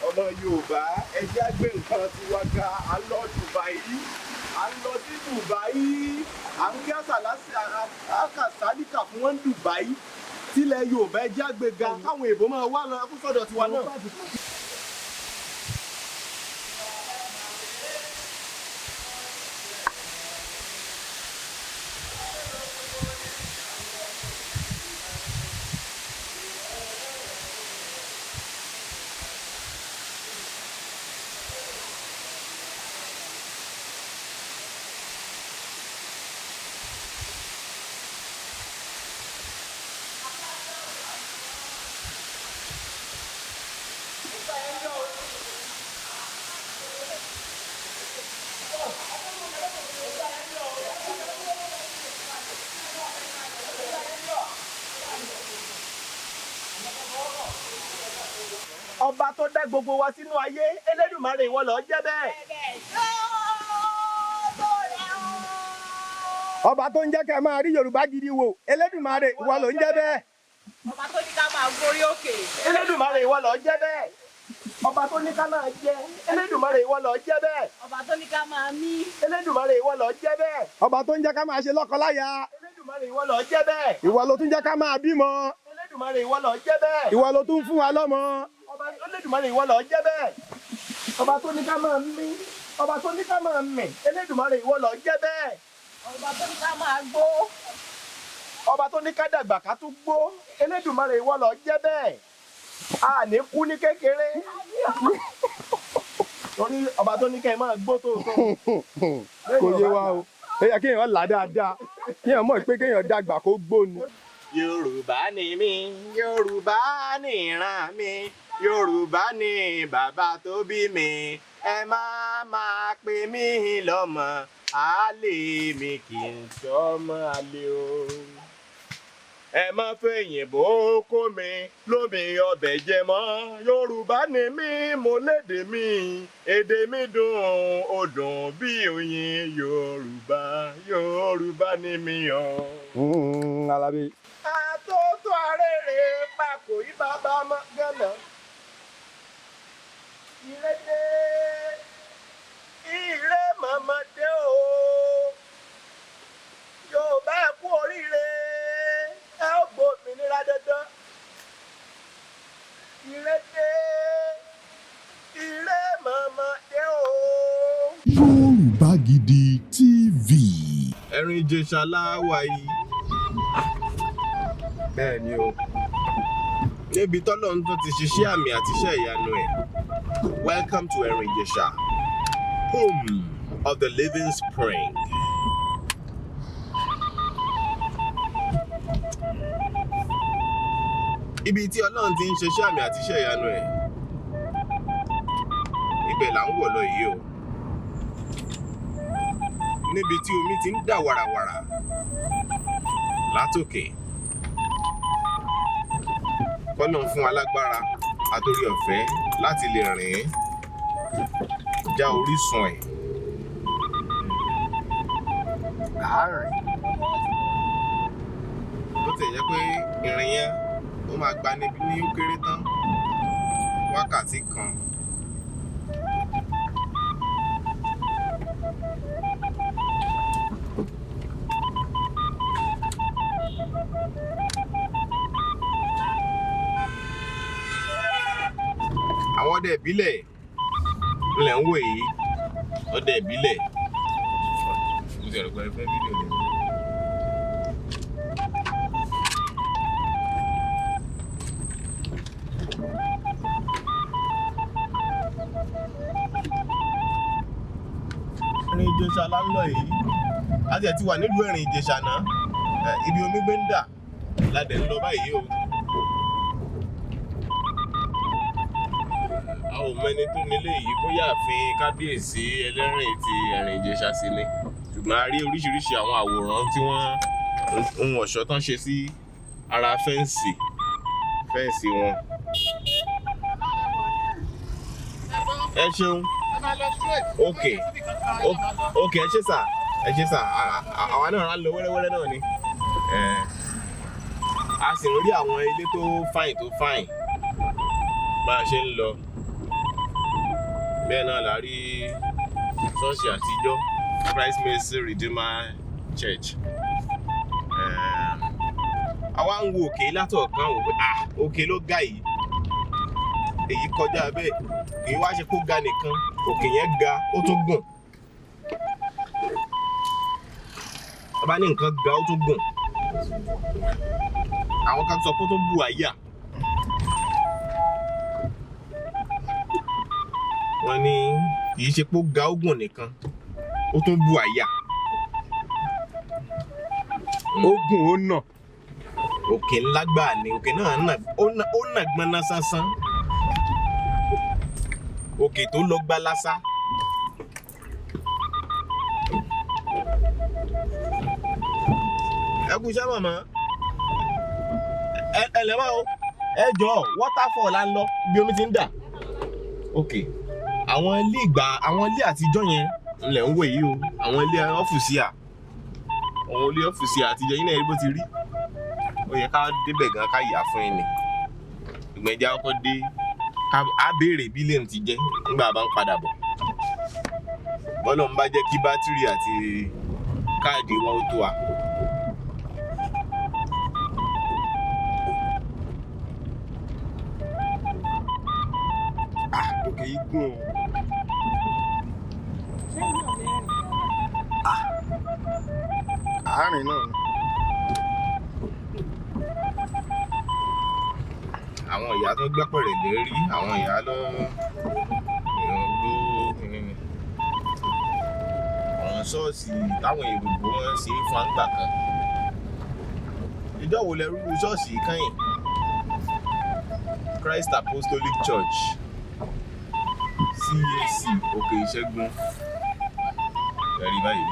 ọmọ Yorùbá ẹjẹ́ gbé nǹkan ti wá ga à ń lọ Dubai à ń lọ sí Dubai à ń kí àkàsálíkà fún wọn Dubai tilẹ̀ Yorùbá ẹjẹ́ àgbéga káwọn èèbó máa wá lọ fún sọ́dọ̀ tiwa náà. Ọba tó dá gbogbo wa sínú ayé Elédùmarè ìwọ ló jẹ́ bẹ́ẹ̀. Ọba tó ń jẹ́ kẹ́ máa rí Yorùbá gidi wò Elédùmarè ìwọ ló ń jẹ́ bẹ́ẹ̀. Ọba tó ní ká máa gorí òkè. Elédùmarè ìwọ ló jẹ́ bẹ́ẹ̀. Ọba tó ní ká máa jẹ Elédùmarè ìwọ ló jẹ́ bẹ́ẹ̀. Ọba tó ní ká máa mí. Elédùmarè ìwọ ló jẹ́ bẹ́ẹ̀. Ọba tó ń jẹ́ ká máa ṣe lọ́kọláya. Elédùmarè ìwọ ló jẹ́ bẹ́ẹ̀. Ìwọ ló tún jẹ́ ká máa bímọ. Elédùmarè ìwọ ló jẹ́ bẹ́ẹ̀. Ìwọ ló tún fún wa lọ́mọ. Elédùmarè ìwọ ló jẹ́ bẹ́ẹ̀. Ọba tó ní ká máa mí. Ọba tó ní ká máa mì. Elédùmarè ìwọ ló jẹ́ bẹ́ẹ̀. Ọba tó ní ká máa gbó. Ọba tó ní ká dàgbà ká tún gbó. Elédùmarè ìwọ ló jẹ́ bẹ́ẹ̀. A ní kú ní kékeré. Torí ọba tó ní ká ẹ máa gbó tó. Kò yé wa o. Ó yẹ kéèyàn là dáadáa. Kéèyàn mọ̀ pé kéèyàn dàgbà kó gbó ni. Yorùbá ni mí, Yorùbá ni ìran mi, Yorùbá ni bàbá tó bí mi. Ẹ má máa pè mí lọ́mọ àlè mi kì í sọ́mọ àlè o. Ẹ má fẹ̀yìnbó kó mi lómi ọbẹ̀ jẹ mọ́. Yorùbá ni mí, mo lédè mi, èdè mi dùn ó dùn bí oyin. Yorùbá, Yorùbá ni mí o. Alábí. Àtótó arére pàkó ìbábá mọ́ gánà. Ìrèdè ìrè mọ̀mọ́dé o. Yorùbá ẹ kú oríire, ẹ ó gbòmìnira dandan. Ìrèdè ìrè mọ̀mọ́dé o. Yorùbá Gidi TV. Erin-Ijesha láwà yìí. Bẹ́ẹ̀ ni o. Níbi tọ́lọ́run tó ti ṣiṣẹ́ àmì àti iṣẹ́ ìyanu ẹ̀. Welcome to Erin-Ijesha, home of the living spring. Ibi tí Ọlọ́run ti ń ṣiṣẹ́ àmì àti iṣẹ́ ìyanu ẹ̀. Ibẹ̀ là ń wọ̀ lọ yìí o. Níbi tí omi ti ń dà wàràwàrà látòkè. Kọ́nà fún alágbára àtòrí ọ̀fẹ́ láti lè rìn já orísun ẹ̀. Àárín. Bó ti jẹ́ pé ìrìn yẹn ó máa gba níbi ní ó kéré tán wákàtí kan. Àwọn ọdẹ ìbílẹ̀ ńlẹ̀ ń wò yìí, ọdẹ ìbílẹ̀. Mo ti rò pé ẹ fẹ́ fídíò ni. Erin-Ijesha la ń lọ yìí. A ti ẹ̀ ti wà nílùú Erin-Ijesha náà. Ibi omi gbé ń dà la dẹ̀ ń lọ báyìí o. A ò mẹ́ni tó nílé yìí bóyá ààfin kábíyèsí ẹlẹ́rìn ti Erin-Ijesha sí ni. Ṣùgbọ́n a rí oríṣiríṣi àwọn àwòrán tí wọ́n ohun ọ̀ṣọ́ tán ṣe sí ara fẹ́ǹsì wọn. Ẹ ṣeun. Ok, ẹ ṣé sà, àwa náà lọ wẹ́rẹ́wẹ́rẹ́ náà ni. A sì ń rí àwọn ilé tó fáìn bá a ṣe ń lọ. bẹ́ẹ̀ náà la rí ṣọ́ọ̀ṣì àtijọ́ Christ Mercy Redeemer Church. Àwa ń wo òkè látọ̀ọ̀kan wò pé òkè ló ga yìí, èyí kọjá bẹ́ẹ̀, kì í wá ṣe kó ga nìkan, òkè yẹn ga ó tún gùn. Bá ní nǹkan ga ó tún gùn, àwọn kan sọ pé ó tún bù àyà. Wọ́n ní kì í ṣe pé ó ga ó gùn nìkan, ó tún bù àyà. Ó gùn ó nà. Òkè ńlá gbáà ni òkè náà ó nà gbọ́nná sánsán, òkè tó lọ gbá lásá. Ẹ kú iṣẹ́ màmá, ẹ lẹ́wọ́ o, ẹ jọ waterfall la ń lọ bí omi ti ń dà. Ok, àwọn ilé àtijọ́ yẹn lẹ̀ ń wò yìí o, àwọn ilé ọ́fíìsì àtijọ́ yìí náà rí bó ti rí. Ó yẹ ká débẹ̀ gan ká yà fún ẹni, ìgbẹ́jà ọkọ̀ dé á béèrè bí lè ti jẹ́ nígbà bá ń padà bọ̀. Bọ́lọ̀ ń bá jẹ́ kí bátìrì àti káàdì wa ó tó wa. Òkè yìí gùn. Àárín náà ni. Àwọn ìyá tó gbẹ́pẹ̀rẹ̀ lérí, àwọn ìyá lọ àwọn ṣọ́ọ̀ṣì táwọn Yorùbá wọn ṣe é fún àgbà kan. Ìjọ wo lẹ rúru ṣọ́ọ̀ṣì kẹ́yìn? Christ Apostolic Church CAC Òkè Ìṣẹ́gun ẹ̀rí báyìí.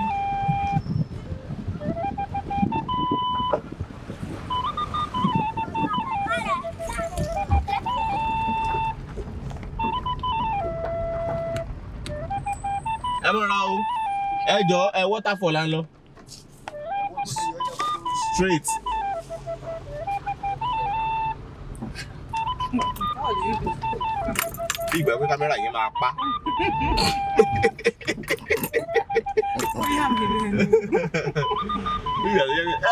Ẹ mọ̀ra o, ẹ jọ waterfall la ń lọ straight. Bí ìgbà pé kámẹ́rà yẹn máa pa.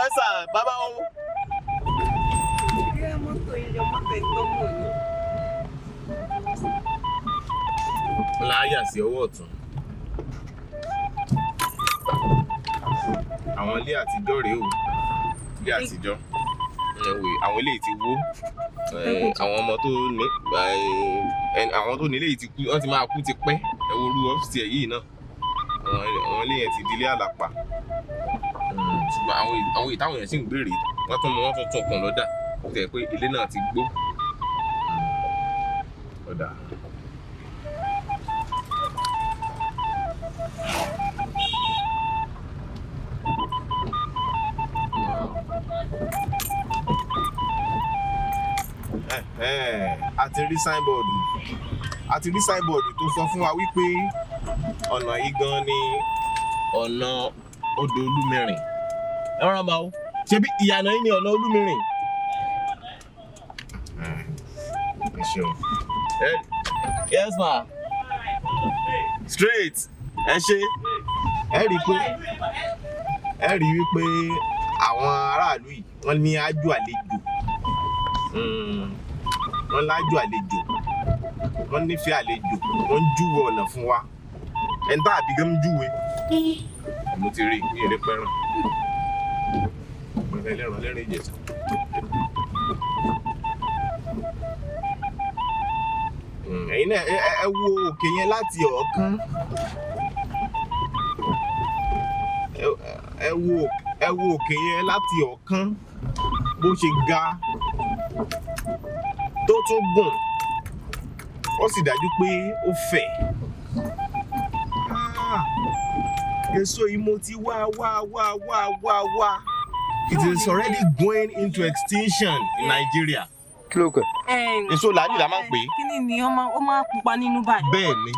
Ẹ sà bàbá o. Láyà sí ọwọ́ ọ̀tún. Àwọn ilé àtijọ́ rèé o, ilé àtijọ́. Àwọn ilé ti wó, àwọn ọmọ tó ní àwọn tó nílé yìí ti kú, wọ́n ti máa kú ti pẹ́. Ẹ wo orú ọ́fíìsì ẹ̀ yìí náà, àwọn ilé yẹn ti di ilé àlàpà. Ṣùgbọ́n àwọn ìtàwọn yẹn sì ń gbèrè, wọ́n tún tún kàn lọ́dà, ó tẹ̀ pé ilé náà ti gbó. Ọ̀dà. A ti rí signboard tó sọ fún wa wípé ọ̀nà yìí gan ni ọ̀nà odò Olúmẹ̀rìn. Ẹ rán bá o, ṣe bí ìyànà yìí ni ọ̀nà Olúmẹ̀rìn. Ẹ ṣeun. Yes ma. Straight. Ẹ ṣe. Ẹ rí wípé àwọn aráàlú yìí wọ́n ní ájò àlejò. Wọ́n lájò àlejò, wọ́n nífẹ̀ẹ́ àlejò, wọ́n ń júwe ọ̀nà fún wa. Ẹni tá àbí gan ń júwe. Mo ti rí ní èrè pẹ́ràn. Mo fẹ́ lẹ́ràn Erin-Ijesha. Ẹ̀yin náà ẹ wo òkè yẹn láti ọ̀ọ́kán. Ẹ wo òkè yẹn láti ọ̀ọ́kán bó ṣe ga tó tún gùn, ó sì dájú pé ó fẹ̀. Èso yìí mo ti wá. It is already going into extinction in Nigeria. Kí ló kọ? Èso làálì la máa ń pè é. Kíni ni ó máa pupa nínú báyìí. Bẹ́ẹ̀ni.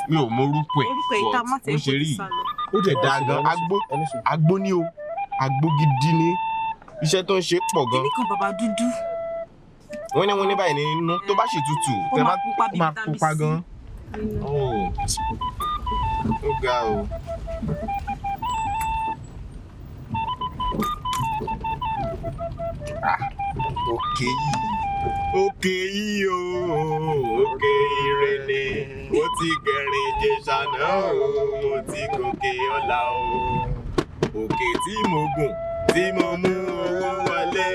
Mi ò mọ orúkọ ẹ̀, ó ṣe rí. Ó dẹ̀ dáa gan, agbó ní o, agbó gidi ní. Iṣẹ́ tó ń ṣe pọ̀ gan. Kíní kan bàbá dúdú. wọ́n ní báyìí nínú tó bá ṣì tutù Ó máa pupa bí máa vitamin pupa C. gan. Ó ga o. Òkè yìí o, òkè ire ni, mo ti Erin-Ijesha náà o, mo ti gòkè ọ̀la o. Òkè tí mo gùn, tí mo mú owó wọlé,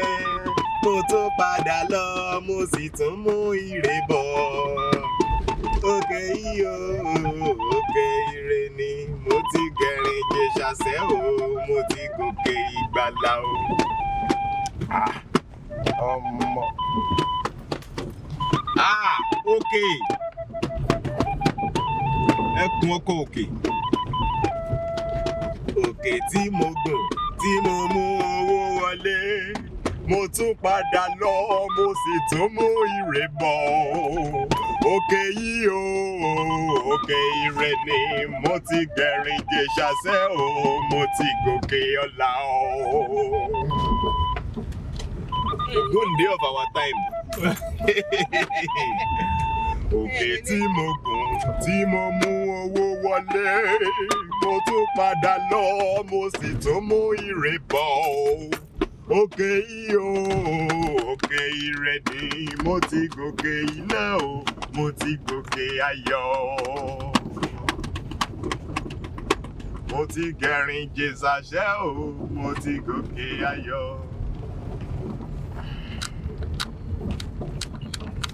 mo tún padà lọ, mo sì tún mú ire bọ̀. Òkè yìí o, òkè ire ni, mo ti Erin-Ijesha sẹ́ o, mo ti gòkè ìgbàlà o. Ọmọ. Òkè. Ẹkùn ọkọ̀ òkè. Òkè tí mo gùn, tí mo mú owó wọlé, mo tún padà lọ, mo sì tún mú ire bọ̀. Òkè yìí o, òkè ire ni, mo ti Erin-Ijesha sẹ́ o, mo ti gòkè ọ̀la o. Good day of our time. Òkè tí mo gùn, tí mo mú owó wọlé, mo tún padà lọ, mo sì tún mú ire bọ̀. Òkè yìí o, òkè ire ni, mo ti gòkè ilé o, mo ti gòkè ayọ̀. Mo ti Erin-Ijesha sẹ́ o, mo ti gòkè ayọ̀.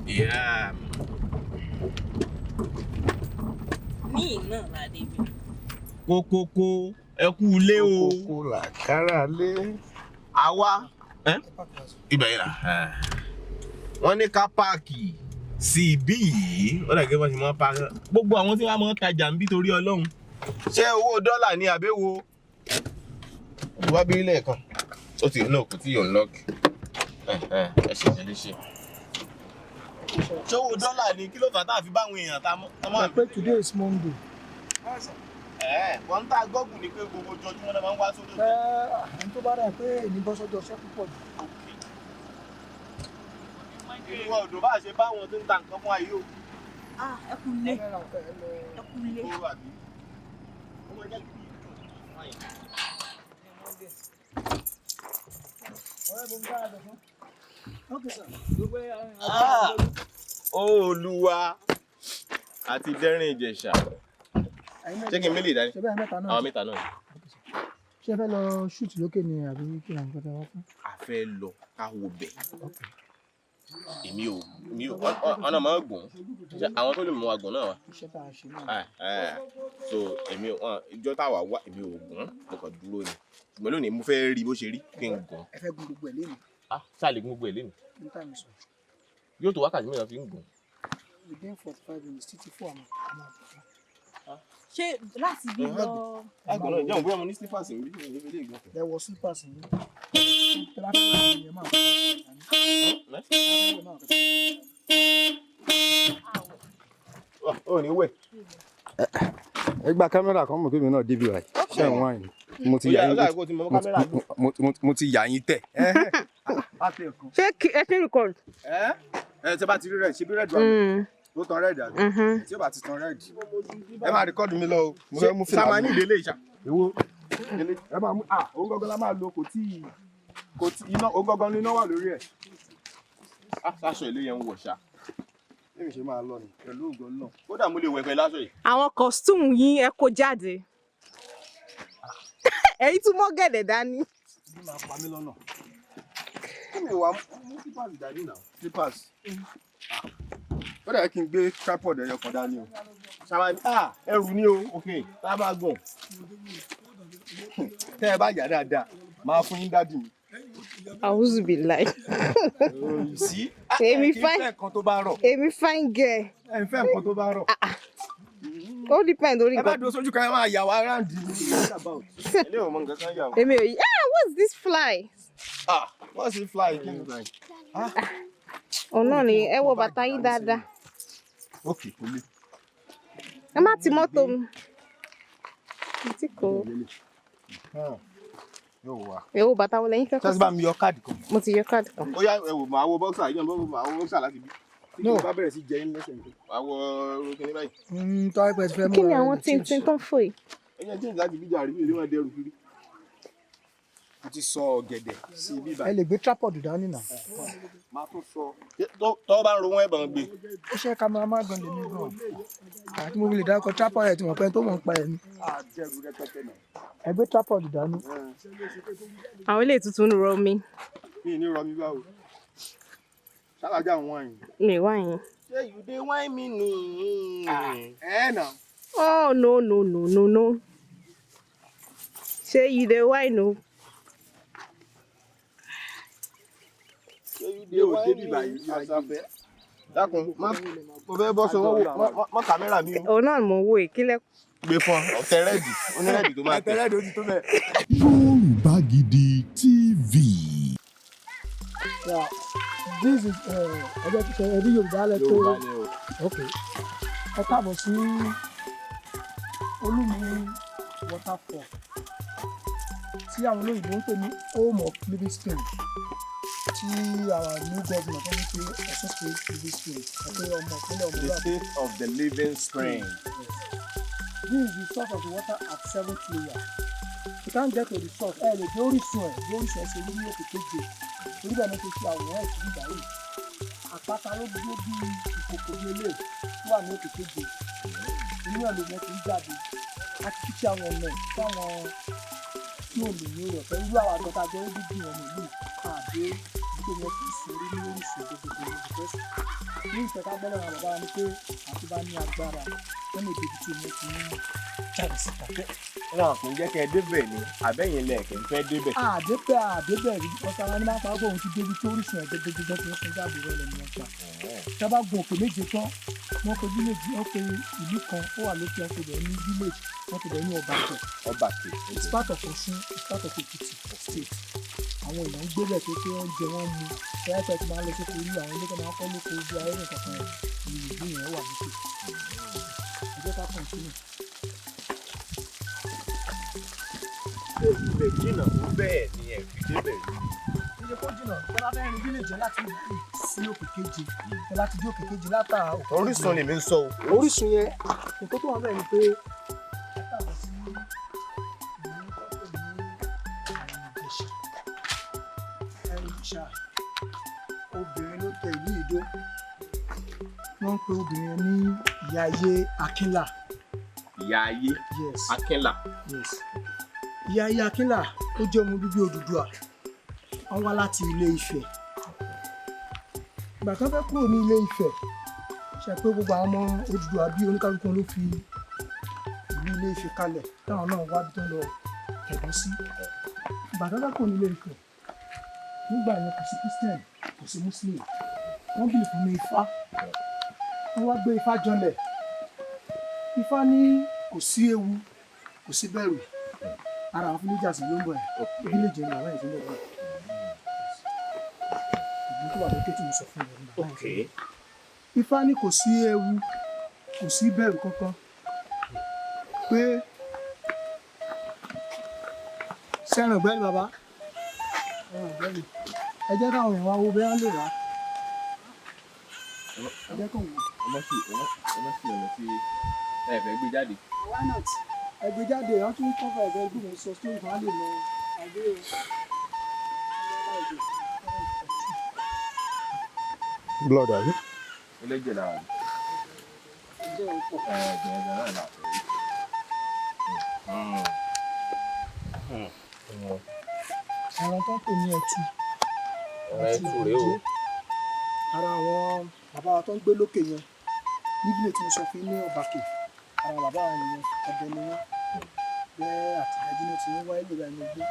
Yeah. Ní iná ládé mi. Kókókó ẹ kú ilé o. Kókó làkàrà lé. Àwa ibẹ̀ yìí là. Wọ́n ní ká páàkì sí ibí yìí. Wọ́n dàgbé wọ́n ti máa pa gbogbo àwọn tí wọ́n máa ń tajà ń bí torí Ọlọ́run. Ṣé owó dọ́là ni àbẹ́wò? Wá bí lẹ́ẹ̀kan. Ó ti náà kò tí yóò unlock. Ẹ ṣe ṣe léṣe. Ṣé owó dọ́là ni kí ló fà tá a fi báwọn èèyàn ta mọ́? Pé today is Monday. Wọ́n ń ta gọ́gùn ni pé gbogbo ojoojúmọ́ náà máa ń wá sórí òkè. Ẹni tó bá rà pé èmi bọ́ sọ́jọ́ ṣẹ́ púpọ̀ jù. Ìwọ òdò bá ṣe báwọn tó ń ta nǹkan fún ayé o. Ẹ kú ilé. Ẹ kú ilé. Olúwa àti Erin-Ijesha. Ṣé kí n mélòó dání? Àwọn mẹ́ta náà. Ṣé ẹ fẹ́ lọ shoot lókè ni àbí kí ni àwọn wá fún? A fẹ́ lọ ká wo bẹ̀. Èmi ò ọ̀nà máa ń gùn. Àwọn tó lè mú wa gùn náà wá. Iṣẹ́ tá a ṣe náà. So èmi ìjọ táwa wá èmi ò gùn mo kàn dúró ni. Ṣùgbọ́n lónìí mo fẹ́ rí bó ṣe rí kí n gùn. Ẹ fẹ́ gun gbogbo ẹ̀ lénìí. Ṣáà lè gun gbogbo ẹ̀ lénìí. Ní táìmù sọ. Yóò tó wákàtí mẹ́ta fi ń gùn. Within 45 minutes títí 4 àmọ́. Ṣé láti bí lọ. Àgbọ̀n náà jẹun bóyá mo ní slippers ń bí ní ilé ìgbọ̀n. Ẹ wọ slippers ní. Tẹ́lá fẹ́ wà ní ẹ̀ máa kọ́ Ó ní wẹ̀. Ẹ gba kámẹ́rà kan mọ̀ pé mi náà débi wáyé. Ṣé ẹ̀ ń wá yín? Mo ti yà yín tẹ̀. Ṣé ẹ ti record? Tí bá ti rí rẹ̀ ṣe bí rẹ̀ dùn àmì. Ó tan rẹ́ẹ̀dì àbí? Tí ó bá ti tan rẹ́ẹ̀dì. Ẹ máa rìkọ́dù mi lọ o. Mo fẹ́ mú fìlà. Sáma ní ìdílé ìṣá. Èwo? Ẹ máa mú òun gangan la máa lo kò tí iná òun gangan ní iná wà lórí ẹ̀. Sáṣọ ìlú yẹn ń wọ̀ ṣá. Èmi ṣe máa lọ ni pẹ̀lú ògo náà. Kódà mo lè wẹ̀ pẹ̀lú aṣọ yìí. Àwọn costume yín ẹ kó jáde. Èyí tún mọ́ gẹ̀dẹ̀ dání. Bí máa pa mí lọ́nà. Kí ni ìwà mú slippers dání náà? Slippers. Ó dàbí kí n gbé tripod ẹyọ kan dání o. Sáma ní ẹrù ni o. Ok, tá a bá gùn. Tẹ́ ẹ bá yà dáadáa, máa fún yín dádì mi. Àwùjọ bí láì. Sí. Èmi fine. Ẹ kì í fẹ́ nǹkan tó bá rọ̀. Èmi fine girl. Ẹ ń fẹ́ nǹkan tó bá rọ̀. Ó depend lórí nǹkan. Ẹ bá dúró sójú kan ẹ máa yà wá around ni. Ilé ò mọ nǹkan kan yà o. Èmi ò yí. What's this fly? What's this fly? Kí ni fly? Ọ̀nà ni ẹ wọ bàtà yín dáadáa. Okay, kò le. Ẹ má ti mọ́tò mi. Tí kò. yóò wá. Èwo bàtà wo lẹ́yìn fẹ́ kó ṣé bá mi yọ káàdì kan. mo ti yọ káàdì kan. ó yá ẹ wò máa wo bọ́ksà yìí máa wo bọ́ksà láti bí. tí kò bá bẹ̀rẹ̀ sí jẹ́ yín lẹ́sẹ̀ nǹkan. máa wọ kíní báyìí. Tọ́ ẹ pẹ́ ti fẹ́ mú Kí ni àwọn tíntín tó ń fò yìí? ẹ̀yin tí láti bí jàre bí ìlú wọn dẹrù kiri. mo ti sọ ọ̀gẹ̀dẹ̀ sí bíbá. ẹ lè gbé tripod dání náà. máa tún sọ. tọ́ bá ń ro wọn ẹ̀bọ̀n gbé. ó ṣe cameraman gan lèmi gan. àti mo fi lè dákọ̀ tripod ẹ̀ tí mo pẹ́ tó mọ̀ ń pa ẹ̀ ní. àjẹrù rẹpẹtẹ náà. ẹ gbé tripod dání. Àwọn ilé tuntun ń rọ mi. mi ì ní rọ mi báwo. ṣálájà ń wọ̀nyí. Mi wá yẹn. ṣé you dey whine me ni. ẹ nà. Oh no. Ṣé you dey whine o? mi ò débi báyìí àṣàfẹ́. dákun mo fẹ́ bọ́ sọ mọ́ kámẹ́rà mi o. Òun náà mo wo ìkílẹ̀. gbé fún ọ ọtẹ rẹ́ẹ̀dì onírẹ́ẹ̀dì tó máa tẹ. àtẹ̀rẹ́dì ó ti tó bẹ́ẹ̀. Yorùbá Gidi TV. Yeah. This is ẹjọ́ ti sọ ẹbí Yorùbá lẹ tó. Yorùbá ni o. Ok. Ẹ káàbọ̀ sí Olúmi Waterfall tí àwọn olóyìnbó ń pè ní home of living spring tí our new governor tó ń pè Ọ̀ṣun state living spring ẹgbẹ́ ọmọ ìpínlẹ̀ The state of the living spring. This is the source of the water at 7th layer. You can't get to the source. Ẹ lè dé orísun ẹ̀ ṣe ní òkè kéje. Torí bẹ́ẹ̀ ni kò fi àwòrán ẹ̀ sí ìgbà yìí. Àpáta ló dúró bí ìkòkò ní ilé tó wà ní òkè kéje. Inú ẹ̀ ló yẹ kí n jáde. A ti fi àwọn ọ̀nà tí àwọn tí ò lè ní rẹ̀ pẹ̀lú irú àwọn àgbẹ̀ta jẹ́ ó dídì ọ̀nà yìí àdé gbogbo yẹn kì í ṣe orí ní orísun gbogbo ní ìfẹ́sì. Ní ìfẹ́ká gbọ́dọ̀ àwọn bàbá wa ni pé àti bá ní agbára wọ́n lè débi tí mo ti ń jáde síta. náà kò ń jẹ́ kẹ́ ẹ débẹ̀ ni àbẹ́yìn lẹ́ẹ̀kẹ́ ń fẹ́ débẹ̀. àdébẹ̀ rí ọ̀sán àwọn onímọ̀ àpá ọgbọ̀n ti débi tí orísun ẹ̀ gbẹgbẹgbẹ tí wọ́n fi jáde rẹ̀ lẹ́nu ọ̀pá. Tábà gun òkè méje tán wọ́n pe village wọ́n pe ìlú kan ó wà lókè wọ́n pe bẹ̀ ní village wọ́n pe bẹ̀ ní Ọbàkẹ́. Ọbàkẹ́. It's part of Ọ̀ṣun, it's part of Èkìtì state. Àwọn èèyàn ń gbé bẹ̀ pé kí wọ́n jẹ wọ́n mu ẹ̀yà tẹ̀ tí máa ń lọ sóko orí àwọn ilé tó máa ń kọ́ lóko ojú ayé nìkan kan ìlú yẹn wà lókè. Ẹ jẹ́ ká continue. Ibẹ̀ jìnnà tó bẹ́ẹ̀ ni ẹ̀ fi débẹ̀ rí. Iye kó jìnnà tó bá fẹ́ rin village láti ìlú sí òkè kéje tó bá ti dé òkè kéje látà òkè. Orísun ni mi ń sọ o. Orísun yẹn nǹkan tó wà bẹ́ẹ̀ ni pé látàbọ̀ sí ìlú tó pè ní Erin-Ijesha obìnrin ló tẹ ìlú Ìdó wọ́n ń pe obìnrin ní ìyá ayé Akínlà. Ìyá ayé Yes. Akínlà. Yes. Ìyá ayé Akínlà ó jẹ́ ọmọ bíbí Odùduwà wọ́n wá láti Ilé Ifẹ̀. Ìgbà kan fẹ́ kúrò ní Ilé Ifẹ̀ ṣe pé gbogbo àwọn ọmọ Odùduwà bí oníkálukú ló fi ìlú Ilé Ifẹ̀ kalẹ̀ táwọn náà wá bí tó lọ tẹ̀dọ́ sí. Ìgbà kan fẹ́ kúrò ní Ilé Ifẹ̀ nígbà yẹn kò sí Christian kò sí Muslim wọ́n bí ìfún ní Ifá wọ́n wá gbé Ifá jọlẹ̀. Ifá ní kò sí ewu kò sí bẹ̀rù ara àwọn fúnlẹ́jà sí ló ń bọ̀ ẹ̀ fúnlẹ́jà ní àwọn ìṣẹ̀lẹ̀ náà ìlú tó wà lókè tí mo sọ fún yẹn nígbà yẹn. Ifá ní kò sí ewu kò sí bẹ̀rù kankan pé sẹ́rìn ọ̀gbẹ́ni bàbá ọ̀gbẹ́ni ẹ jẹ́ káwọn èèyàn wá wo bẹ́ẹ̀ lè rà ẹ jẹ́ kó wò. ọmọ sí ọ̀nà tí ẹ fẹ́ gbé jáde. Why not? Ẹgbẹ́ jáde àwọn tún kọ́fà ẹ̀fẹ́ gbọ́dọ̀ sọ story kan á lè mọ àgbé blood àbí. Ẹlẹ́jẹ̀ lára. ẹgbẹ́ ọ̀pọ̀. Ẹ̀jẹ̀ náà là Àwọn tó ń pè ní ẹtù. ẹ̀tù rèé o. Ara àwọn bàbá wa tó ń gbé lókè yẹn níbílẹ̀ tí mo sọ fún ní Ọbàkẹ́ ara bàbá àwọn ènìyàn ọ̀dẹ ni wọ́n bẹ́ẹ̀ àtìgájú náà ti ń wáyé lórí ẹni ogun.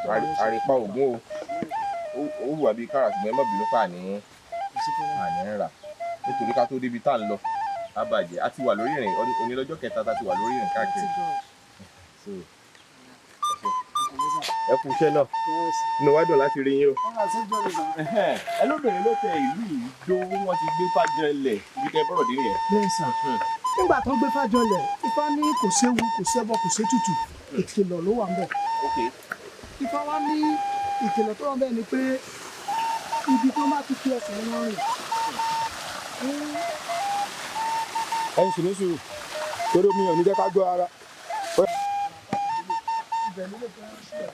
Àrípa ògún o ó hùwà bíi kára ṣùgbọ́n ẹ má bínú pa àní ń rà nítorí ká tó débi tá à ń lọ á bàjẹ́ a ti wà lórí ìrìn onílọ́jọ́ kẹta tá a ti wà lórí ìrìn káàkiri. Ẹ kú iṣẹ́ náà inú wa dùn láti rí yín o. Ẹ lóbìnrin ló tẹ ìlú Ìdó wọn ti gbé fàjọlẹ̀ ibi tẹ bọ́rọ̀ dé nìyẹn. Bẹ́ẹ̀ sà nígbà tó ń gbé fàjọlẹ̀ Ifá ní kò séwu kò sẹ́bọ kò sétùtù ìkìlọ̀ ló wà ń bẹ̀. Ifá wá ní ìkìlọ̀ tó wọ́n bẹ́ẹ̀ ni pé ibi tó bá ti fi ẹsẹ̀ wọn rìn. ẹ̀yin sì ní sùúrù torí omi ò ní jẹ́ ká gbọ́ ara. Ibẹ̀ ló lè fẹ́ sílẹ̀.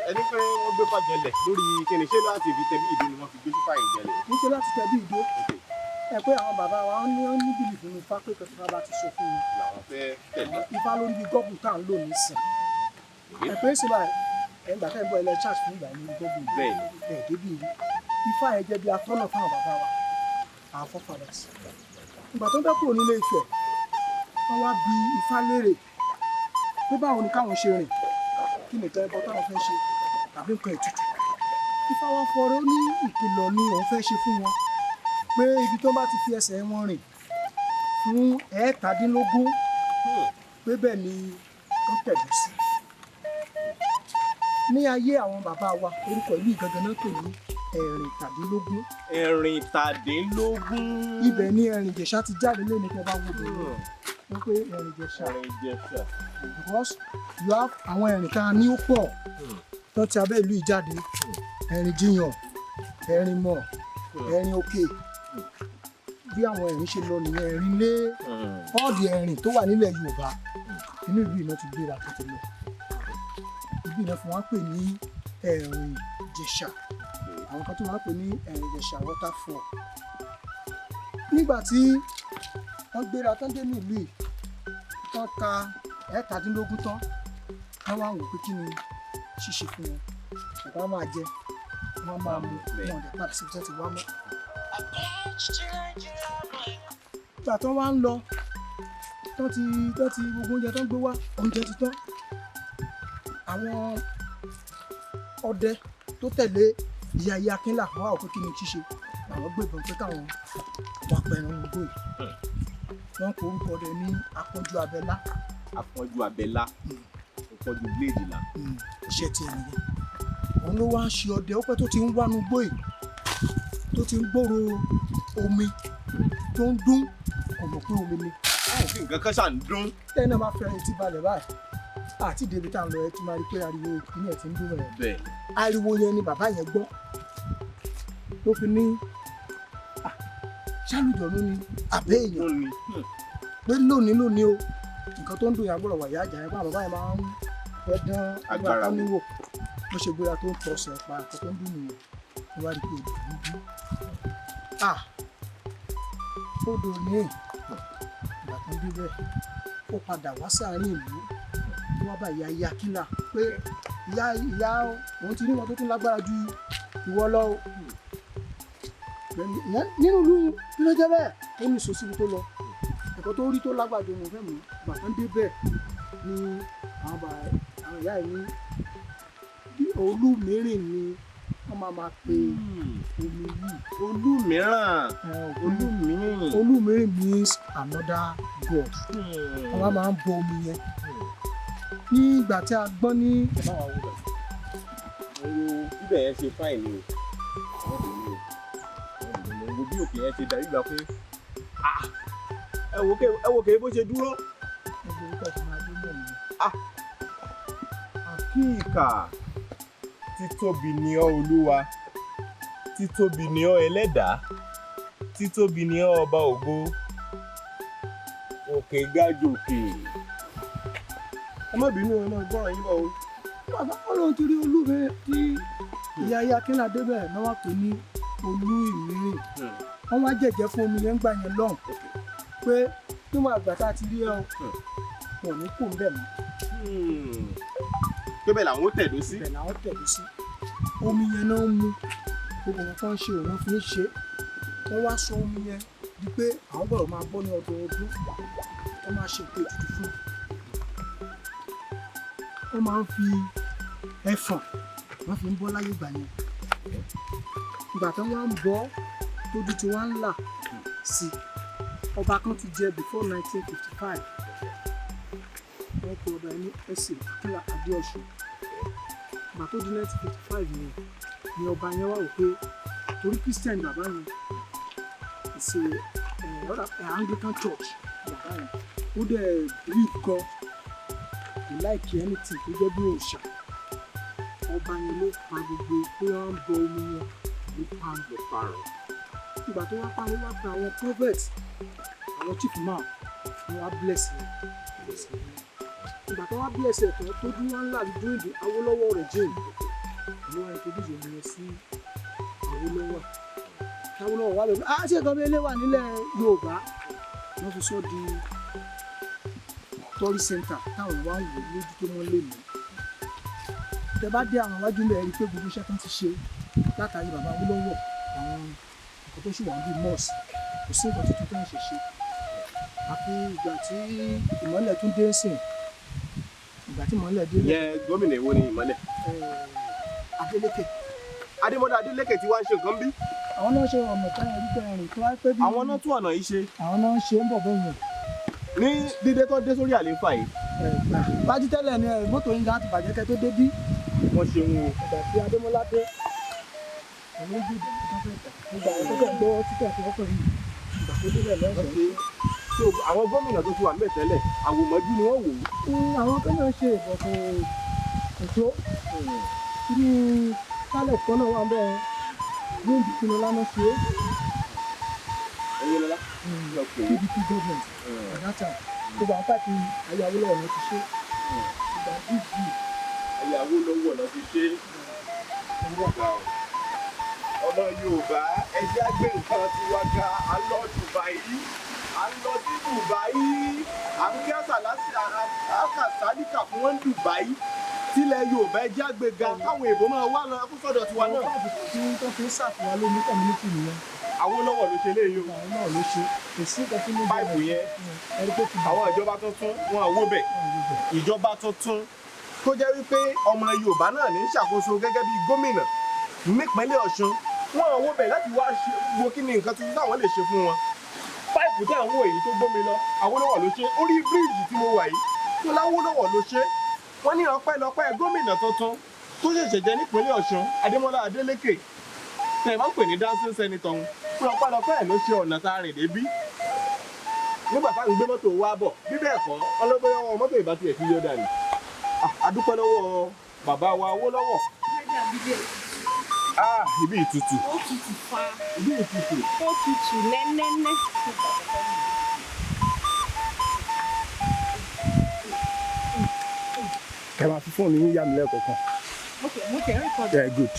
ẹni pé wọ́n gbé fàjẹlẹ̀ lórí kíni ṣé láti fi tẹ̀bí ìdó ni wọ́n fi gbé fífà yìí jẹlẹ̀. Níṣẹ́ láti tẹ̀bí ìdó. Ẹ pé àwọn bàbá wa ní bìlì fún Ifá pé kẹfà bá ti sọ fún mi. làwọn fẹ́ tẹ̀lé. Ifá ló ń bí gọ́ọ̀bù tá à ń lò nísìn. Ẹ pé ṣe báyìí ẹgbà tẹ́ ń bọ̀ ilẹ̀ church fún ìgbà ní gọ́ọ̀bù bẹ́ẹ̀ débi ìlú. Ifá yẹn jẹ́ bí atọ́nà fún àwọn bàbá wa, àwọn forefathers. Ìgbà tó ń bẹ́ kúrò nílé Ifẹ̀, wọ́n wá bi Ifá léèrè pé báwo ni káwọn ṣe rìn, kí nìkan ẹbọ táwọn fẹ́ ṣe tàbí nǹkan ètùtù. Ifá wá fọ̀rọ̀ ní ìkìlọ̀ ni òun fẹ́ ṣe fún wọn pé ibi tó bá ti fi ẹsẹ̀ wọn rìn fún ẹ̀ẹ́tàdínlógún pé bẹ́ẹ̀ ni ó tẹ̀lé sí. Ní ayé àwọn bàbá wa orúkọ ìlú ìgangan náà pè ní Erin-Ijesha. Erin-Ijesha. Ibẹ̀ ni Erin-Ijesha ti jáde lónìí kẹ́ bá wò ó wọ́n pé Erin-Ijesha. Because you have àwọn ẹ̀rìn kan ní ó pọ̀ tó ti abẹ́ ìlú ìjáde, ẹ̀rìn jiyàn, ẹ̀rìn mọ̀, ẹ̀rìn òkè. Bí àwọn ẹ̀rìn ṣe lọ nìyẹn, ẹ̀rìn lé ọ́ọ̀dì ẹ̀rìn tó wà nílẹ̀ Yorùbá inú ìlú iná ti gbéra tó ti lọ. Ibi iná fún wa pè ní Erin-Ijesha. Àwọn kan tó máa ń pè ní Erin-Ijesha Waterfall. Nígbà tí wọ́n gbéra tán dé ní ìlú yìí, wọ́n ka ẹ̀ẹ́tàdínlógún tán, wọ́n wá wò pé kí ni ṣíṣe fún wọn. Bàbá máa jẹ, wọ́n máa mu, wọn ò dẹ̀ padà síbi tó ti wá mọ́. Ìgbà tán wá ń lọ, tán ti gbogbo oúnjẹ tán gbé wá, oúnjẹ ti tán. Àwọn ọdẹ tó tẹ̀lé ìyá Akínlà wọ́n wá wò pé kí ni ṣíṣe. Àwọn gbébọn pé káwọn wá pẹ̀ràn gbogbo yìí. Wọ́n kọ orúkọ rẹ̀ ní Afọ́jú Abẹ́lá. Afọ́jú Abẹ́lá. Afọ́jú bíléèdì là. Iṣẹ́ ti ẹni yẹn. Òun ló wá ń ṣe ọdẹ ó pẹ́ tó ti ń wánu gbó yìí, tó ti ń gbòòrò omi tó ń dún, kò mọ̀ pé omi ni. Kí nǹkan kan ṣàn dún. Tẹ́lẹ̀ náà máa fẹ́ etí balẹ̀ báyìí. Àti débi tá à ń lọ ẹ ti máa rí pé ariwo ìpínlẹ̀ ti ń dún rẹ̀. Bẹ́ẹ̀. Ariwo yẹn ni bàbá yẹn gbọ́. Ló fi ní ṣálùjọ ló ní àbẹ́ èèyàn. Pé lónìí o nǹkan tó ń dùn yàn gbọ́dọ̀ wà yá àjà yẹn bá bàbá yẹn máa ń fẹ́ dán agbára tó níwò bó ṣe gbéra tó ń tọ̀sẹ̀ pa nǹkan tó ń dùn nìyẹn ló wá rí pé odò ń dún. Odò ní ìgbà tó ń dún bẹ́ẹ̀ ó padà wá sáàárín ìlú tó wá bá ìyá Akínlà pé ìyá òun ti ní wọn tó tún lágbára ju ìwọ lọ o. Nínú ìlú kí ló jẹ́ bẹ́ẹ̀ ó ní ìṣòsíbi tó lọ ẹ̀kọ́ tó rí tó lágbàdo òun fẹ́ mú ìgbà kan dé bẹ́ẹ̀ ni àwọn ìyá ẹ̀ ní bí Olúmìírìn ni wọ́n máa pe omi yìí. Olúmìírìn means another god. Wọ́n máa ń bọ omi yẹn. Ní ìgbà tí a gbọ́ ní bíbẹ̀ yẹn ṣe fáìn ni o bí òkè yẹn ṣe darí gbà pé ẹ wò kèé bó ṣe dúró. Àkíkà títóbi ni ọ́ Olúwa, títóbi ni ọ́ Ẹlẹ́dàá, títóbi ni ọ́ Ọba ògo, òkè ga jòkè. ẹ má bínú ẹ má gbọ́ràn yín bọ̀ o. Bàbá Ọlọ́run torí Olúmìírìn tí ìyá Akínlà débẹ̀ náà wà pé ní Olú-Ìmírìn. Wọ́n wá jẹ̀jẹ̀ fún omi yẹn ń gbà yẹn lọ́hùn pé tó máa gbà tá a ti rí ẹ o wọn ò ní kó ń bẹ̀ mọ́. Pé bẹ́ẹ̀ làwọn ó tẹ̀dó sí. Bẹ́ẹ̀ làwọn tẹ̀dó sí. Omi yẹn náà ń mu gbogbo wọn kan ṣe òun fi ń ṣe. Wọ́n wá sọ omi yẹn di pé àwọn gbọ́dọ̀ máa bọ́ ní ọdọọdún. Wọ́n máa ṣe ètò ètùtù fún un. Wọ́n máa ń fi ẹ̀fọ̀n wọ́n fi ń bọ́ láyé ìgbà yẹn. Ìgbà tí wọ́n ń bọ́ tójú tí wọ́n ń là sí ọba kan ti jẹ before 1955. Wọ́n pe ọba ẹni ẹ̀sìn Akínlà Adéọ̀ṣun. Ìgbà tó di 1955 yẹn ni ọba yẹn wá wò pé torí Christian bàbá yẹn ìṣe Anglican church bàbá yẹn ó ó dẹ̀ believe gan kò láìkí anything tó jẹ́ bí òòṣà ọba yẹn ló pa gbogbo pé wọ́n ń bọ omi yẹn ló pa lọ parun ìgbà tó wá pa ló wá pa àwọn prophet àwọn chief man wọ́n wá bless yẹn ìgbà tó wá bless ẹ̀ tán tó dún wọn ńlá dúró ìdè Awólọ́wọ̀ rẹ̀ jẹ́ ìlú wọn introduce omi yẹn sí Awólọ́wọ̀ Awólọ́wọ̀ wà lóbi ṣé nǹkan bí ilé wà nílẹ̀ Yorùbá wọ́n fi sọ di tourist center táwọn wá ń wò lójú tó mọ́ lé mi tẹ bá dé àwọn iwájú ilẹ̀ rí pé gbogbo iṣẹ́ kan ti ṣe látàrí bàbá Awólọ́wọ̀ àwọn nǹkan tó ṣì wà bíi mosque kò sí nǹkan tuntun tó ń ṣe àfi ìgbà tí ìmọ́lẹ̀ tún dé sìn ìgbà tí ìmọ́lẹ̀ dé. yẹ gómìnà èwo ni ìmọ́lẹ̀. Adeleke. Adémọ́lá Adélékè tí wàá ṣe nǹkan bí. àwọn náà ṣe ọ̀nà tó ń gbẹ rìn tó wá pé bí. àwọn náà tún ọ̀nà yìí ṣe. àwọn náà ń ṣe ń bọ̀ bẹ́ẹ̀ yẹn. ní dídé tó dé sórí àlééfà yìí. bájú tẹ́lẹ̀ ni mọ́tò yín láti bàjẹ́ kẹ́ tó dé bí. wọ́n ṣe ń wo. ìgbà tí Adémọ́lá dé àwọn ojú ìgbà tó fẹ́ gbọ́ títẹ̀ tí wọ́n pè yìí ìgbà tó dé bẹ́ẹ̀ lọ́sọ̀ọ́. àwọn gómìnà tó ti wà ńbẹ̀ tẹ́lẹ̀ àwòmọ́jú ni wọ́n wò ó. àwọn kan náà ṣe ìbọ̀fọ̀ ètò irú kálẹ̀ kan náà wà bẹ́ẹ̀ ní ìdíkùnú lánàá ṣe é. ẹ̀yin lọ́la. PDP government at that time gbogbo àwọn pàtì ayé Awólọ́wọ̀ ló ti ṣe ìgbà dg ayé Awólọ́wọ̀ ló ti ṣe. ọmọ Yorùbá ẹjẹ́ àgbẹ̀ nǹkan ti wá ga à ń lọ Dubai à ń lọ sí Dubai à ń kí àkàsálíkà fún wọn Dubai tílẹ̀ Yorùbá ẹjẹ́ àgbẹ̀ ga káwọn èèbó máa wá lọ fún sọ́dọ̀ tiwa náà. tí wọ́n tó fi ń ṣàfihàn lóní community nìyẹn. Awólọ́wọ̀ ló ṣe léyìí o. àwọn náà ló ṣe kò sí nǹkan tí mo jẹ́ páìpù yẹn àwọn ìjọba tuntun wọn àwọ̀ bẹ̀ ìjọba tuntun tó jẹ́ wípé ọmọ Yorùbá náà ní ṣàkóso gẹ́gẹ́ bí gómìnà nípínlẹ̀ Ọ̀ṣun wọn àwọ̀ bẹ̀ láti wá wo kí ni nǹkan tuntun táwọn lè ṣe fún wọn. páìpù tí àwọn èyí tó gbómi lọ Awólọ́wọ̀ ló ṣe orí bíríìjì tí mo wà yìí tó l'Awólọ́wọ̀ ló ṣe wọ́n ní ọpẹ́lọpẹ́ gómìnà tuntun tó ṣẹ̀ṣẹ̀ jẹ́ nípínlẹ̀ Ọ̀ṣun Adémọ́lá Adélékè tẹ̀ máa ń pè ní dancing senator fún ọpẹ́lọpẹ́ ẹ̀ ló ṣe ọ̀nà tá a rìn débí nígbà táwọn gbé mọ́tò wá bọ̀ bí bẹ́ẹ̀ kọ́ ọlọ́gbẹ́yọwọ́ mọ́tò ìbá tiẹ̀ fi yọ dànù adúpẹ́ lọ́wọ́ bàbá wa Awólọ́wọ̀. Ibi ìtutù. Ó tutù fa. Ibi ìtutù. Ó tutù nẹ́nẹ́nẹ́. Kẹ máa fi fóònù yín yá mi lẹ́ẹ̀kọ̀ọ̀kan. Okay, mo tẹ̀ record. Yeah, good.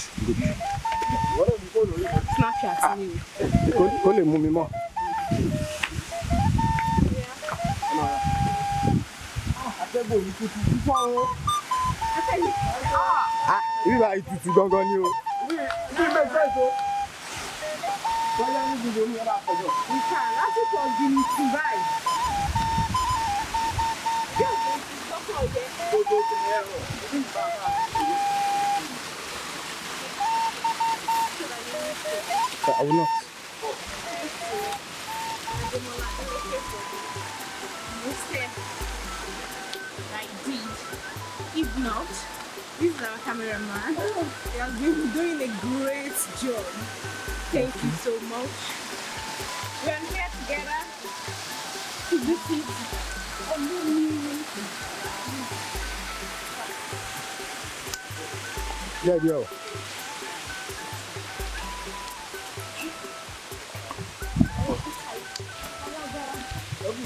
Wọ́n lè mú fóònù orí mi. Snapchat ni o. Kó lè mú mi mọ́. Atẹ́gùn yìí tutù fífọ́ o. Ibi báyìí tutù gangan ni o. Bí bẹ́ẹ̀ fẹ́ so. Bọ́lá ní gbogbo ní ọba àpọ̀jọ́. Nǹkan lásìkò ọ̀gbìnì tì báyìí. Bí òkè ti sọ́kọ̀ yẹ. Gbogbo ti ní ẹ̀rọ. Ibi ìbá máa fi ṣe. I will not. I did. If not, this is our cameraman. He has been doing a great job. Thank you so much. We are here together to visit a new Yeah, yo.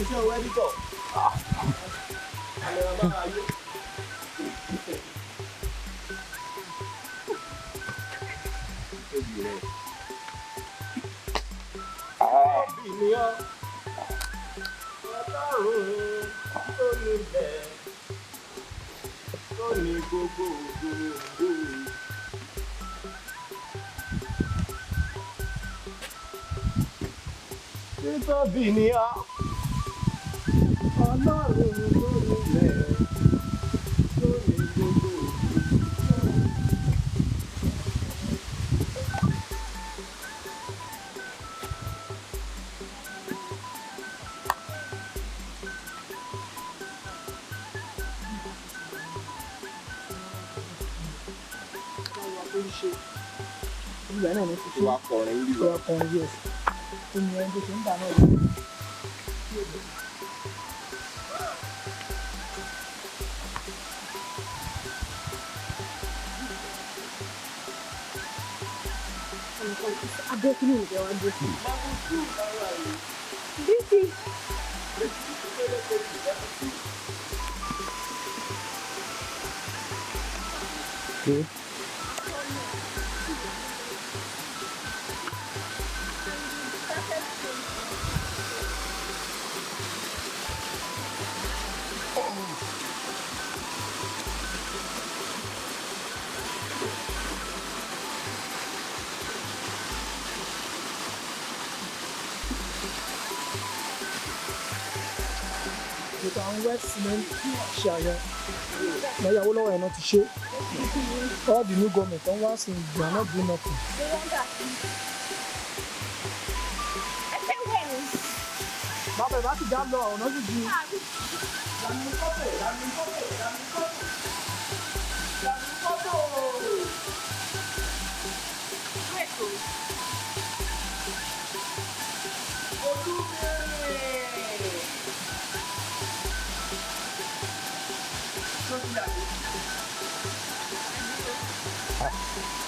Iṣẹ́ owó ẹ́dítọ̀. Bí ni ọ́, Ọlọ́run tó níbẹ̀, tó ní gbogbo gbogbo. Títóbi ni ọ́. Ọlọ́run ló nílẹ̀ tó ní gbogbo. ìgbà náà ní ti ṣe Ìwà kọrin ń ìwà kan yes omi ẹni tó ṣe ń dà náà lórí. Adékúnlé ìjẹ́ wa dé. Bísí. Okay. Ètò àwọn wet cement ṣe àyẹ lọ́yàwó lọ́wọ́ ẹ̀ náà ti ṣe all the new government don wá sí ìgbà náà do nothing. Bàbá ẹ̀ bá ti dá lọ ọ̀nà jùjú.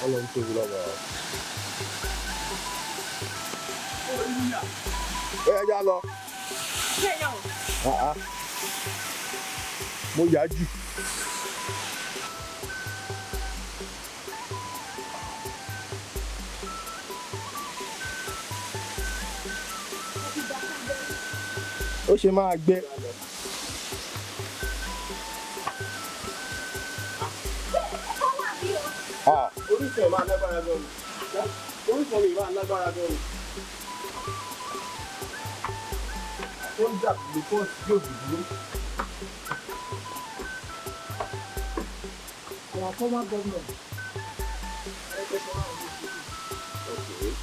Ọlọ́run tóbi lọ́wọ́ ọ. Ó yẹ já lọ. Mo yá jù. Ó ṣe máa gbé. Oríṣi ẹ̀ máa lágbára gan ni. Oríṣi mi máa lágbára gan ni. Ó ń jà pẹ̀lú fọ́ọ̀sì yóò dùdú. Our former government.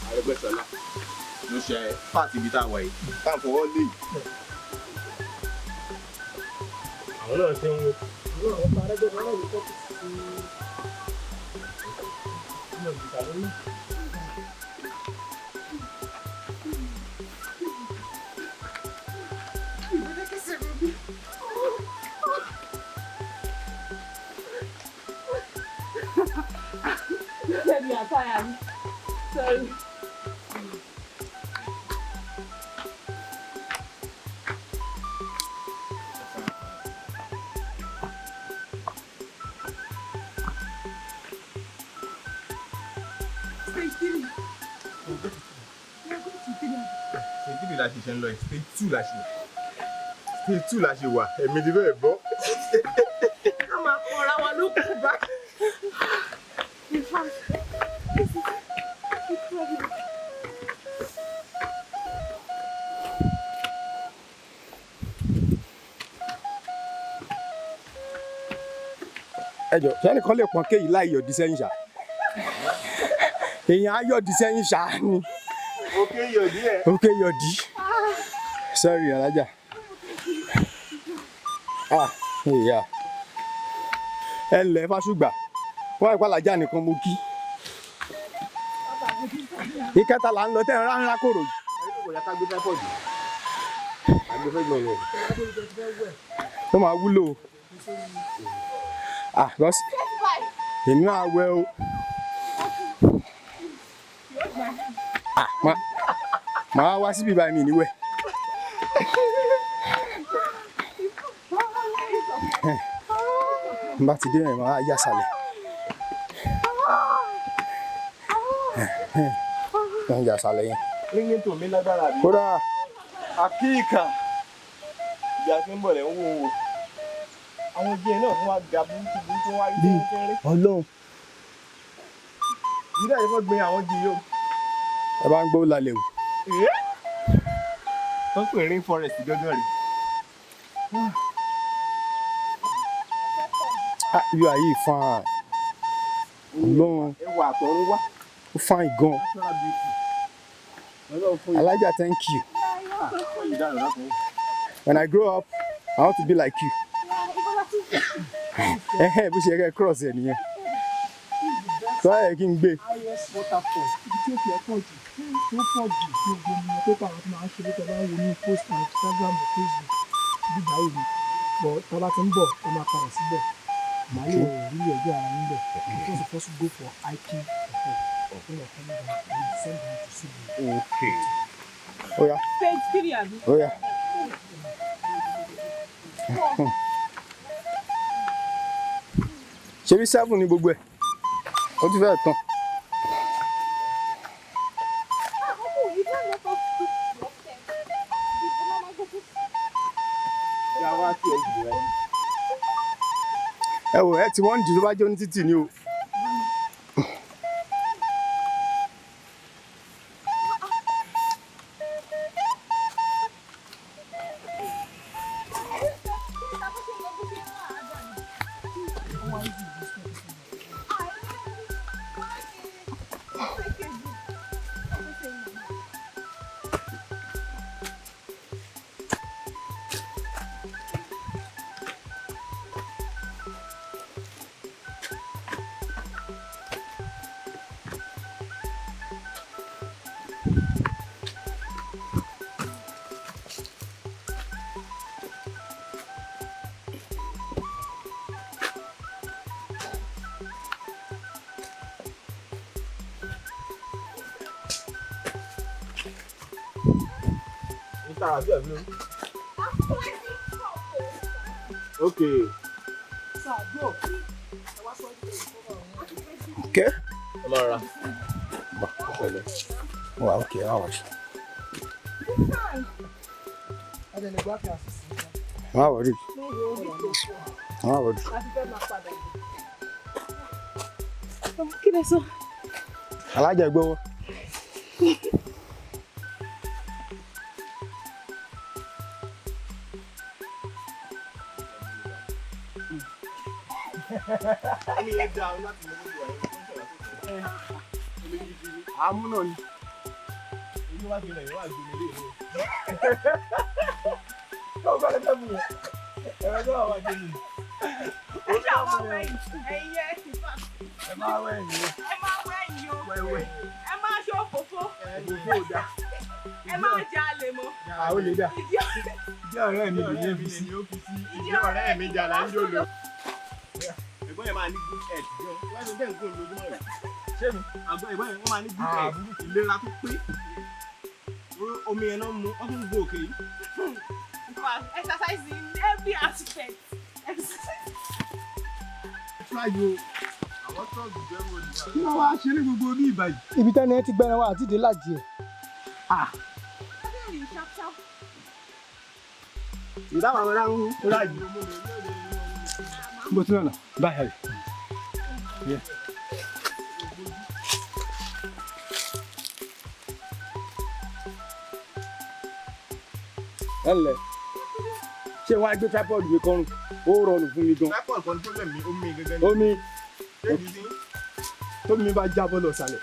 Arẹ́gbẹ́ṣọlá ló ṣe pàtì ibi táwọn yìí táwọn fọwọ́ lé yìí. Àwọn náà ṣe ń wo. Àwọn ọ̀pá Arẹ́gbẹ́ṣọlá ló kọ́ sí Sorry. Stage 3 la ṣe ṣe ń lọ yìí, stage 2 la ṣe wà, ẹ̀mí ti bẹ́ẹ̀ bọ́. A máa kọ́ra wa ló kù bá. In fact, this is a problem. Ẹ jọ̀ọ́, ṣé ẹnìkan lè pọ́n kéyìí láì yọ̀dí sẹ́yìn ṣá? Èèyàn á yọ̀dí sẹ́yìn ṣá ni. Òkè yọ̀dí ẹ̀. Òkè yọ̀dí. Sorry, alájà. Ìyá. Ẹ ǹlẹ́ Fásùgbà. Wọ́n ìpàlàjà nìkan mo kí. Ìkẹta là ń lọ tẹ́ ẹ ránra kòrò yìí. Kò yá ká gbé tripod. Àgbẹ̀fẹ́ gbọ̀n yẹn. Ó máa wúlò. Gọ́sì. Èmi máa wẹ̀ o. Màá wá síbí báyìí mi níwẹ̀. N bá ti dé rẹ̀ máa yá sálẹ̀. Wọ́n yá sálẹ̀ yẹn. Ríngì tó mi lágbára bí. Kódà Àkíkà. Ìjà tí ń bọ̀ lẹ́ ń wò wò. Àwọn igi náà fún wa ga burúkú wá rí kéré. Ọlọ́run. Ìdá yìí fọ́ gbin àwọn igi yóò. Ẹ bá ń gbọ́ lálẹ́ o. Wọ́n pè ring forest gángan rè. You are yìí fine. Ọlọ́run. Ẹwà àtọ̀run wá. Ó fine gan. Alájà, thank you. When I grow up, I want to be like you. Bó ṣe yẹ kẹ́ cross ẹ̀ nìyẹn. Sọ ẹ̀ kí n gbé. highest waterfall. Ibi tí ó fi ẹ̀pọ̀ jù tó pọ̀ jù ní gbogbo ní pépà àwọn tó máa ń ṣe lókè bá ń wo ní post on Instagram or Facebook bíbá yìí ni. But tá a bá ti ń bọ̀, a máa padà síbẹ̀. Màá lè rí ẹjọ́ ara yín bẹ̀. You're supposed to go for hiking. When you're coming down, you send them to see you. Okay. Ó yá, Page 3 àbí? ó yá. Ṣebí 7 ni gbogbo ẹ̀? Ó ti fẹ́ tán. Ṣé a wá sí ẹ̀jẹ̀ rẹ̀? Ẹ wò ẹ tí wọ́n ń jù tó bá jẹ́ ní títì ni o. Mr. Abi àbí o? Okay. Okay. Ẹ máa ra. Ó pẹ̀lẹ́. Wà ókè, wà wọ̀ ṣe. Má wọ̀ rí. Má wọ̀ rí. Kí lẹ sọ? Alájà gbowó. Ẹni yẹn dá o láti mọ gbogbo ẹ̀ fún ìṣẹ̀lẹ̀ tó tẹ̀. Àmú náà ni. Èyí wá gbé lẹ́yìn wá gbé nílé ìwé. Ọgbà lè fẹ́ mú yẹn. Ẹ̀rọ tó wà wá gbé mi. Ẹ ṣe àwọn wẹ̀yìn. Ẹ̀yẹ ti fà. Ẹ máa wẹ̀ yín. Ẹ máa wẹ̀yìn o. Wẹ̀wẹ̀. Ẹ máa ṣe òfófó. Ẹ̀gbọ́n ò dá. Ẹ máa jalè mọ́. Àwọn olè dà. Ìdí Ìdí ọ̀rẹ́ mi Ìdí nìyẹn ọ̀rẹ́ mi fi sí. ni ó fi sí. Ìdí ọ̀rẹ́ mi jà là ń jò lọ. Ẹ̀gbọ́n yẹn máa ní good health gan. Wọ́n ti bẹ́ẹ̀ ń kó lójúmọ́ rẹ̀. Ṣé mi? Àgbọn ẹ̀gbọ́n yẹn wọ́n máa ní good health. Ìlera tó pé. Omi yẹn náà mú ọ́ tún gbó òkè yìí. exercise in every aspect. Exercise. Ṣáàyò. Àwọn tọ́ọ̀gù jẹ́ wo ni wà. Kí ló wá ṣe ní gbogbo ní ìbàyìí? Ibi tẹ́ni ẹ ti gbẹ́ran wá àti ìdè láti ẹ̀. Ìdáwọ̀ àwọn ará ń hú láàyè. Bó tún náà báyà rẹ̀. Ẹ ǹlẹ́, ṣé wọ́n á gbé tripod mi kọrùn? Ó rọrùn fún mi gan. Tripod kan ní problem mi, omi gẹ́gẹ́ ni. Omi Ṣé ibi ní? tómi bá jábọ́ lọ sàlẹ̀.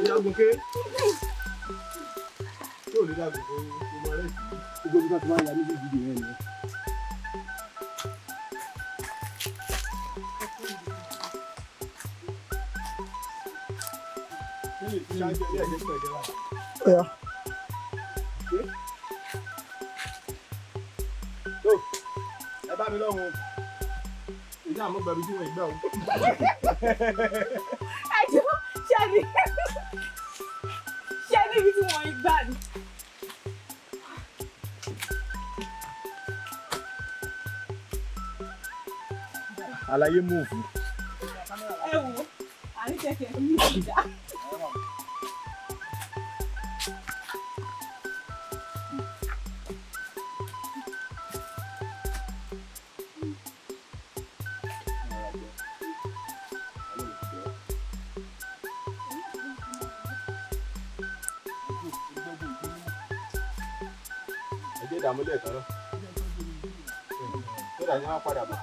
Ìyàgùn ké. Ṣé ò ní dàgbò fún ọmọ rẹ̀ sí? Gbogbo ibi tó ti máa ń ya ní bíbí rẹ̀ nìyẹn. Ṣáájú ilé ẹ̀jẹ̀ pẹ̀lẹ́ wà. Ọ̀yá. Tó, ẹ bá mi lọ́hùn. Ìjà àmọ́ gbàgbé tí wọ́n gbà ó. Ẹ jọ ṣe ní ibi tí wọ́n gbà ní. Àlàyé mú òfin. Ẹ wo àríkẹ̀kẹ̀ ní ìjà. Ẹjẹ́ ìdààmú lẹ́ẹ̀kan náà. Tó dà ní wọ́n padà bọ̀.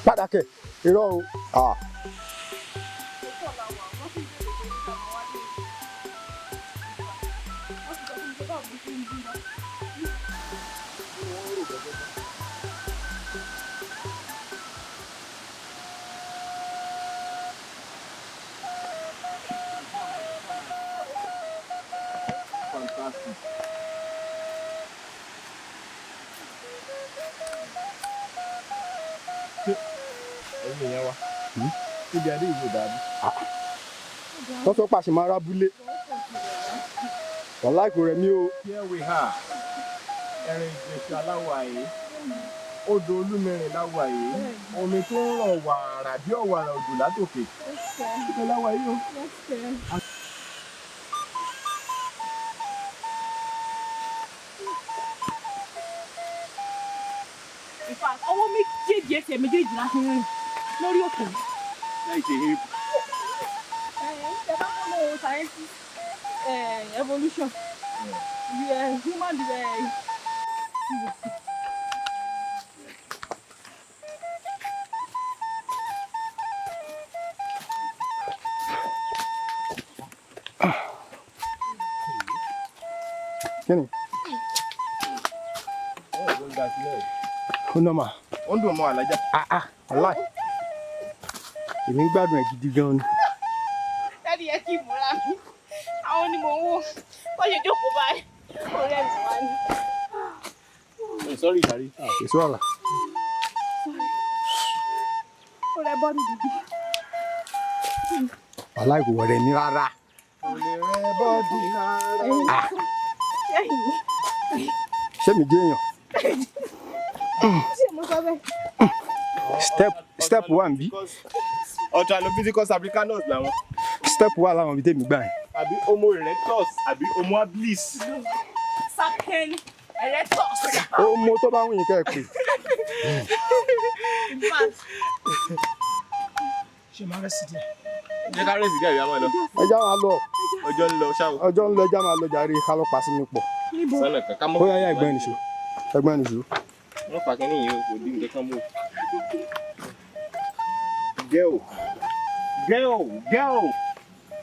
Padà kẹ̀, irọ́ o. ẹ̀yin èèyàn wa síbi adé ìwé dàbí. wọ́n sọ pàṣẹ máa rábúlé wàhálà kò rẹ̀ mí o. Here we are Erin-Ijesha láwàyé odò Olúmẹ̀rìn láwàyé omi tó ń rọ̀ wàrà bí ọ̀wàrà òjò látòkè ìpè láwàyé o. In fact, ọwọ́ méjèèjì ẹsẹ̀ méjèèjì láti rìn lórí òkè. láì ṣe é. Ẹ bá follow scientist evolution. Human kí ni ó nọ́mà. ó ń dùn mọ́ alájà. aláì èmi ń gbádùn ẹ̀ gidi gan ni. Daddy ẹ kí ìmúra mi. Àwọn ni mò ń wò. Wọ́n ṣe jókòó báyìí. Ọ̀rẹ́ mi wá ní. Sorry jàre. èso ọ̀la. Ọ̀rẹ́ bọ́ọ̀dù dúdú. aláì kò wọ̀rẹ̀ mi rárá. Olè bọ́ọ̀dì rárá. Ṣẹ́yìn ni. ṣé mi jẹ́ èèyàn. Ṣé mo sọ bẹ́ẹ̀? step one bí. Australopithecus africanus làwọn. step one làwọn ibi tèmi gbà yẹn. àbí homo erectus àbí homo habilis. Sapien erectus. ó mú tó bá wùn yín kẹ́ ẹ pè. In fact, ṣe máa rẹ̀ sí díẹ̀. jẹ́ ká rẹ̀ sí gẹ̀rẹ́ àmọ́ lọ. ẹja máa lọ ọjọ́ ń lọ ṣáò. ọjọ́ ń lọ ẹja máa lọ jàre ká lọ pa sí mi pọ̀. níbo? sọ́nà kankan mọ́. ó yá ẹgbẹ́ nìṣó ẹgbẹ́ nìṣó. wọ́n pa kínní yìí kò dín nǹkan kan mú. gẹ́ò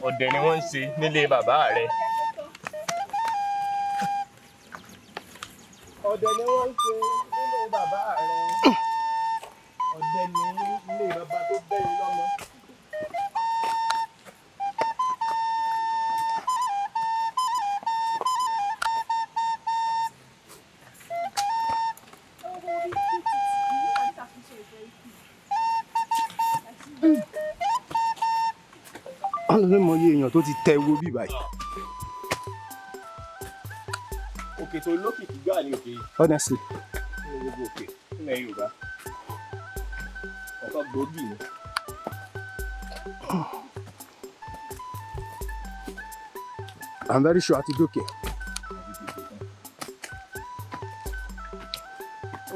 ọ̀dẹ̀ ni wọ́n ń ṣe nílé bàbá rẹ̀. ọ̀dẹ̀ ni wọ́n ń ṣe nílé bàbá rẹ̀. ọ̀dẹ̀ ni ilé bàbá tó bẹ́ẹ̀ lọ́mọ. wọ́n lọ mọ iye èèyàn tó ti tẹ ewo bí báyìí. òkè tó lókìkí gbà ní òkè yìí. honestly. nínú gbogbo òkè nílẹ̀ Yorùbá ọ̀kan gbòógì ni. I'm very sure àti dókè.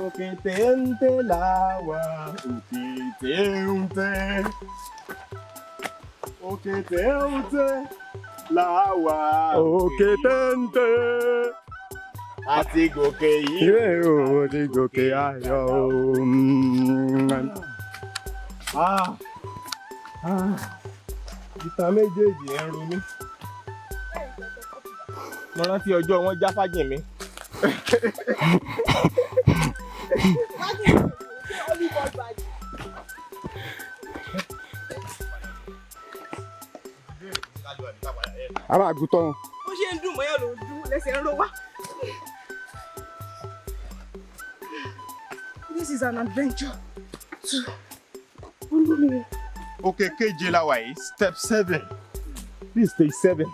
òkè téńté làwà òkè téńté. òkè téńté làwà òkè téńté. àti gòkè yìí. ilé o ti gòkè ayọ̀ o. ìtàn méjèèjì ẹ̀ ń ro mí. mo rántí ọjọ́ wọn já fájìn mi. a máa gùn tán. Ó ṣe ń dùn mọ́yàn ló dùn lẹ́sẹ̀ ń ro wá. This is an adventure to Olúmẹ̀rìn. òkè keje la wà yìí step 7 this day 7.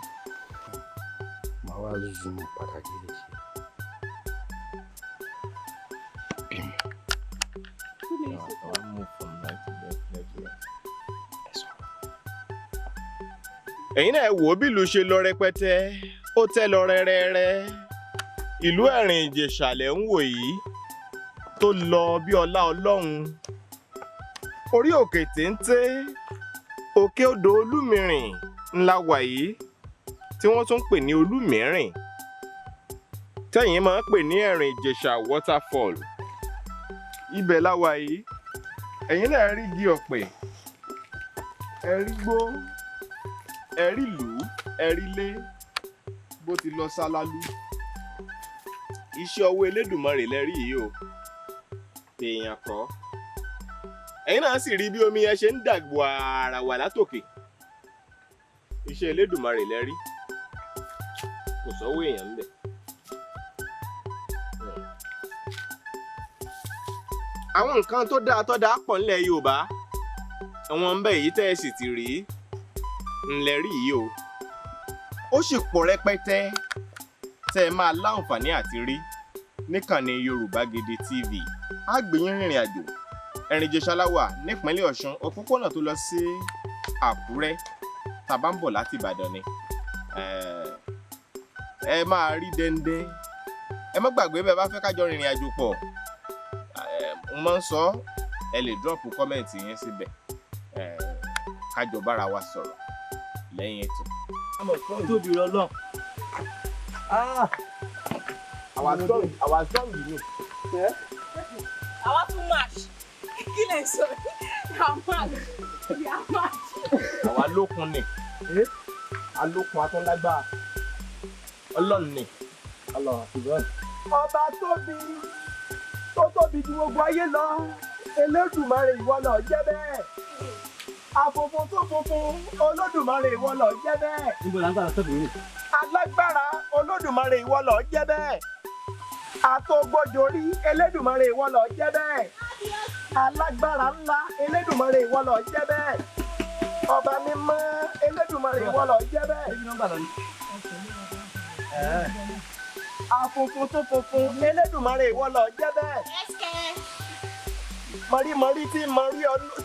màá wá zoom padà díẹ̀ díẹ̀. ẹ̀yin náà wò ó bí ìlú ṣe lọ rẹpẹtẹ ó tẹ́ lọ rẹ́rẹ́rẹ́ ìlú Erin-Ijesha lẹ̀ ń wò yìí tó lọ bí ọlá Ọlọ́run orí òkè téńté òkè odò Olúmẹ̀rìn ńlá wà yìí tí wọ́n tún ń pè ní Olúmẹ̀rìn tẹ́yìn máa ń pè ní Erin-Ijesha Waterfall ibẹ̀ la wà yìí ẹ̀yin náà rí igi ọ̀pẹ ẹ rí gbó ẹ rí ìlú ẹ rí ilé bó ti lọ sálálú iṣẹ́ ọwọ́ Elédùmarè lẹ́rí yìí o èèyàn kọ́ ẹ̀yin náà sì rí bí omi yẹn ṣe ń dàgbò àràwà látòkè iṣẹ́ Elédùmarè lẹ́rí kò sọ́wọ́ èèyàn ńbẹ̀ àwọn nǹkan tó dáa pọ̀ nílẹ̀ Yorùbá àwọn ń bẹ èyí tẹ́ ẹ sì ti rí ńlẹ̀ rí yìí o ó sì pọ̀ rẹpẹtẹ tẹ́ ẹ máa láǹfààní àti rí níkànnì Yorùbá Gidi TV á gbé yín rìnrìn àjò Erin-Ijesha la wà nípínlẹ̀ Ọ̀ṣun òpópónà tó lọ sí Àkúrẹ́ tá bá ń bọ̀ láti Ìbàdàn ni ẹ máa rí dẹ́ndẹ́ ẹ má gbàgbé bẹ́ẹ̀ bá fẹ́ kájọ rìnrìn àjò pọ̀ mo máa ń sọ ẹ lè drop comment yẹn síbẹ̀ kájọ bára wa sọ̀rọ̀ lẹ́yìn ètò. àmọ̀ kan tóbi lọ́lọ́ àwa strong yìí àwa tún match kí lè sọ àwa lókun ni alókun atúnlágbára Ọlọ́run ni. ọba tóbi tó tóbi ju gbogbo ayé lọ Elédùmarè ìwọ ló jẹ́ bẹ́ẹ̀ àfòfò tó funfun Olódùmarè ìwọ ló jẹ́ bẹ́ẹ̀. níbo la ń gbàdá tóbi rè. alágbára Olódùmarè ìwọ ló jẹ́ bẹ́ẹ̀ àtògbòjòrí Elédùmarè ìwọ ló jẹ́ bẹ́ẹ̀ alágbára ńlá Elédùmarè ìwọ ló jẹ́ bẹ́ẹ̀ ọba mímọ́ Elédùmarè ìwọ ló jẹ́ bẹ́ẹ̀. àfòfò tó funfun Elédùmarè ìwọ ló jẹ́ bẹ́ẹ̀. mọ̀rí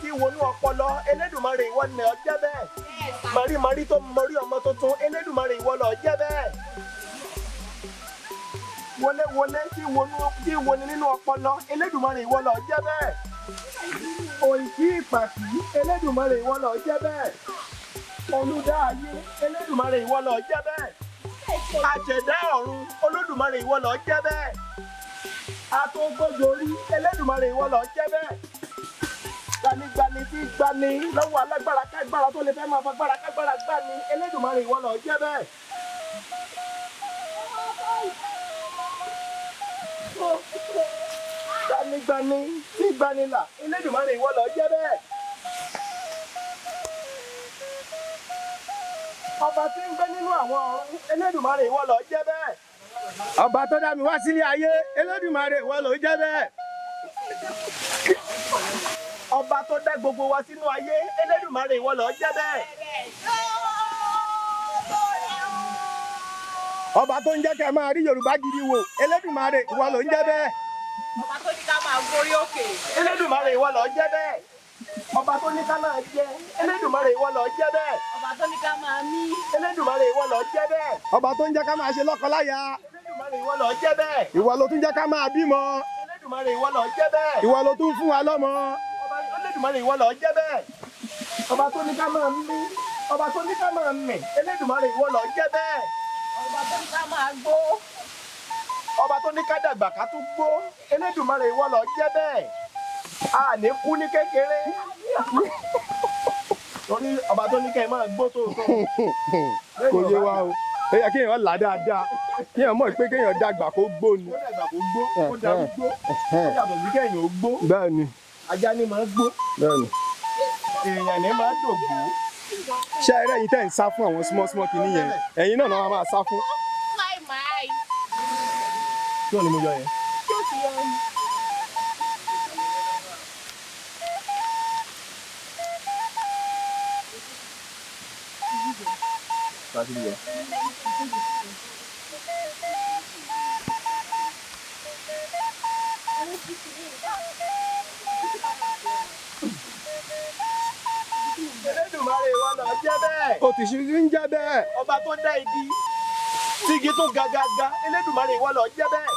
tí wọnú ọpọlọ Elédùmarè ìwọ ni ó jẹ́ bẹ́ẹ̀. mọ̀rí tó mọ̀rí ọmọ tuntun Elédùmarè ìwọ ló jẹ́ bẹ́ẹ̀. wọlé tí wọni nínú ọpọlọ Elédùmarè ìwọ ló jẹ́ bẹ́ẹ̀. òyìnkí ìpàkì Elédùmarè ìwọ ló jẹ́ bẹ́ẹ̀. olùdá ayé Elédùmarè ìwọ ló jẹ́ bẹ́ẹ̀. àṣẹ̀dá ọ̀run Olódùmarè ìwọ ló jẹ́ bẹ́ẹ̀. àtògbòjòrí Elédùmarè ìwọ ló jẹ́ bẹ́ẹ̀. gbanigbani tí gbani lọ́wọ́ alágbára kágbára tó lè fẹ́ máa fagbára kágbára gbani Elédùmarè ìwọ ló jẹ́ bẹ́ẹ̀. gbanigbani tí gbanilà Elédùmarè ìwọ ló jẹ́ bẹ́ẹ̀. ọba tí ń gbé nínú àwọn ọ̀run Elédùmarè ìwọ ló jẹ́ bẹ́ẹ̀. ọba tó dá mi wá sílé ayé Elédùmarè ìwọ ló jẹ́ bẹ́ẹ̀. ọba tó dá gbogbo wa sínú ayé Elédùmarè ìwọ ló jẹ́ bẹ́ẹ̀. ọba tó ń jẹ́ kẹ́ máa rí Yorùbá Gidi wò Elédùmarè ìwọ ló ń jẹ́ bẹ́ẹ̀. ọba tó ní ká máa gorí òkè Elédùmarè ìwọ ló jẹ́ bẹ́ẹ̀. ọba tó ní ká máa jẹ Elédùmarè ìwọ ló jẹ́ bẹ́ẹ̀. ọba tó ní ká máa mí Elédùmarè ìwọ ló jẹ́ bẹ́ẹ̀. ọba tó ń jẹ́ ká máa ṣe lọ́kọláya Elédùmarè ìwọ ló jẹ́ bẹ́ẹ̀. ìwọ ló tún jẹ́ ká máa bímọ Elédùmarè ìwọ ló jẹ́ bẹ́ẹ̀. ìwọ ló tún fún wa lọ́mọ Elédùmarè ìwọ ló jẹ́ bẹ́ẹ̀. ọba tó ní ká máa mí ọba tó ní ká máa mì Elédùmarè ìwọ ló jẹ́ bẹ́ẹ̀. ọba tó ní ká máa gbó ọba tó ní ká dàgbà ká tún gbó Elédùmarè ìwọ ló jẹ́ bẹ́ẹ̀. a ní kú ní kékeré torí ọba tó ní ká ẹ máa gbó tó tó. kò yé wa o ó yẹ kéèyàn là dáadáa kéèyàn mọ̀ pé kéèyàn dàgbà kó gbó ni. ó dàgbà kó gbó ó darúgbó ó yàtọ̀ sí kéèyàn ó gbó. bẹ́ẹ̀ ni ajá ni máa gbó bẹ́ẹ̀ ni. èèyàn ní máa dògbó. ṣé ẹ rẹ́yìn tẹ́ ń sá fún àwọn small kìíní yẹn ẹ̀yin náà náà máa sá fún. fly my eyes kí ò ní mo yọ yẹn. tí ó ti yọ ni. Elédùmarè ìwọ ló jẹ́ bẹ́ẹ̀. ó ti ṣe ń jẹ́ bẹ́ẹ̀. ọba tó dá igi tígi tó gàgàgà Elédùmarè ìwọ ló jẹ́ bẹ́ẹ̀.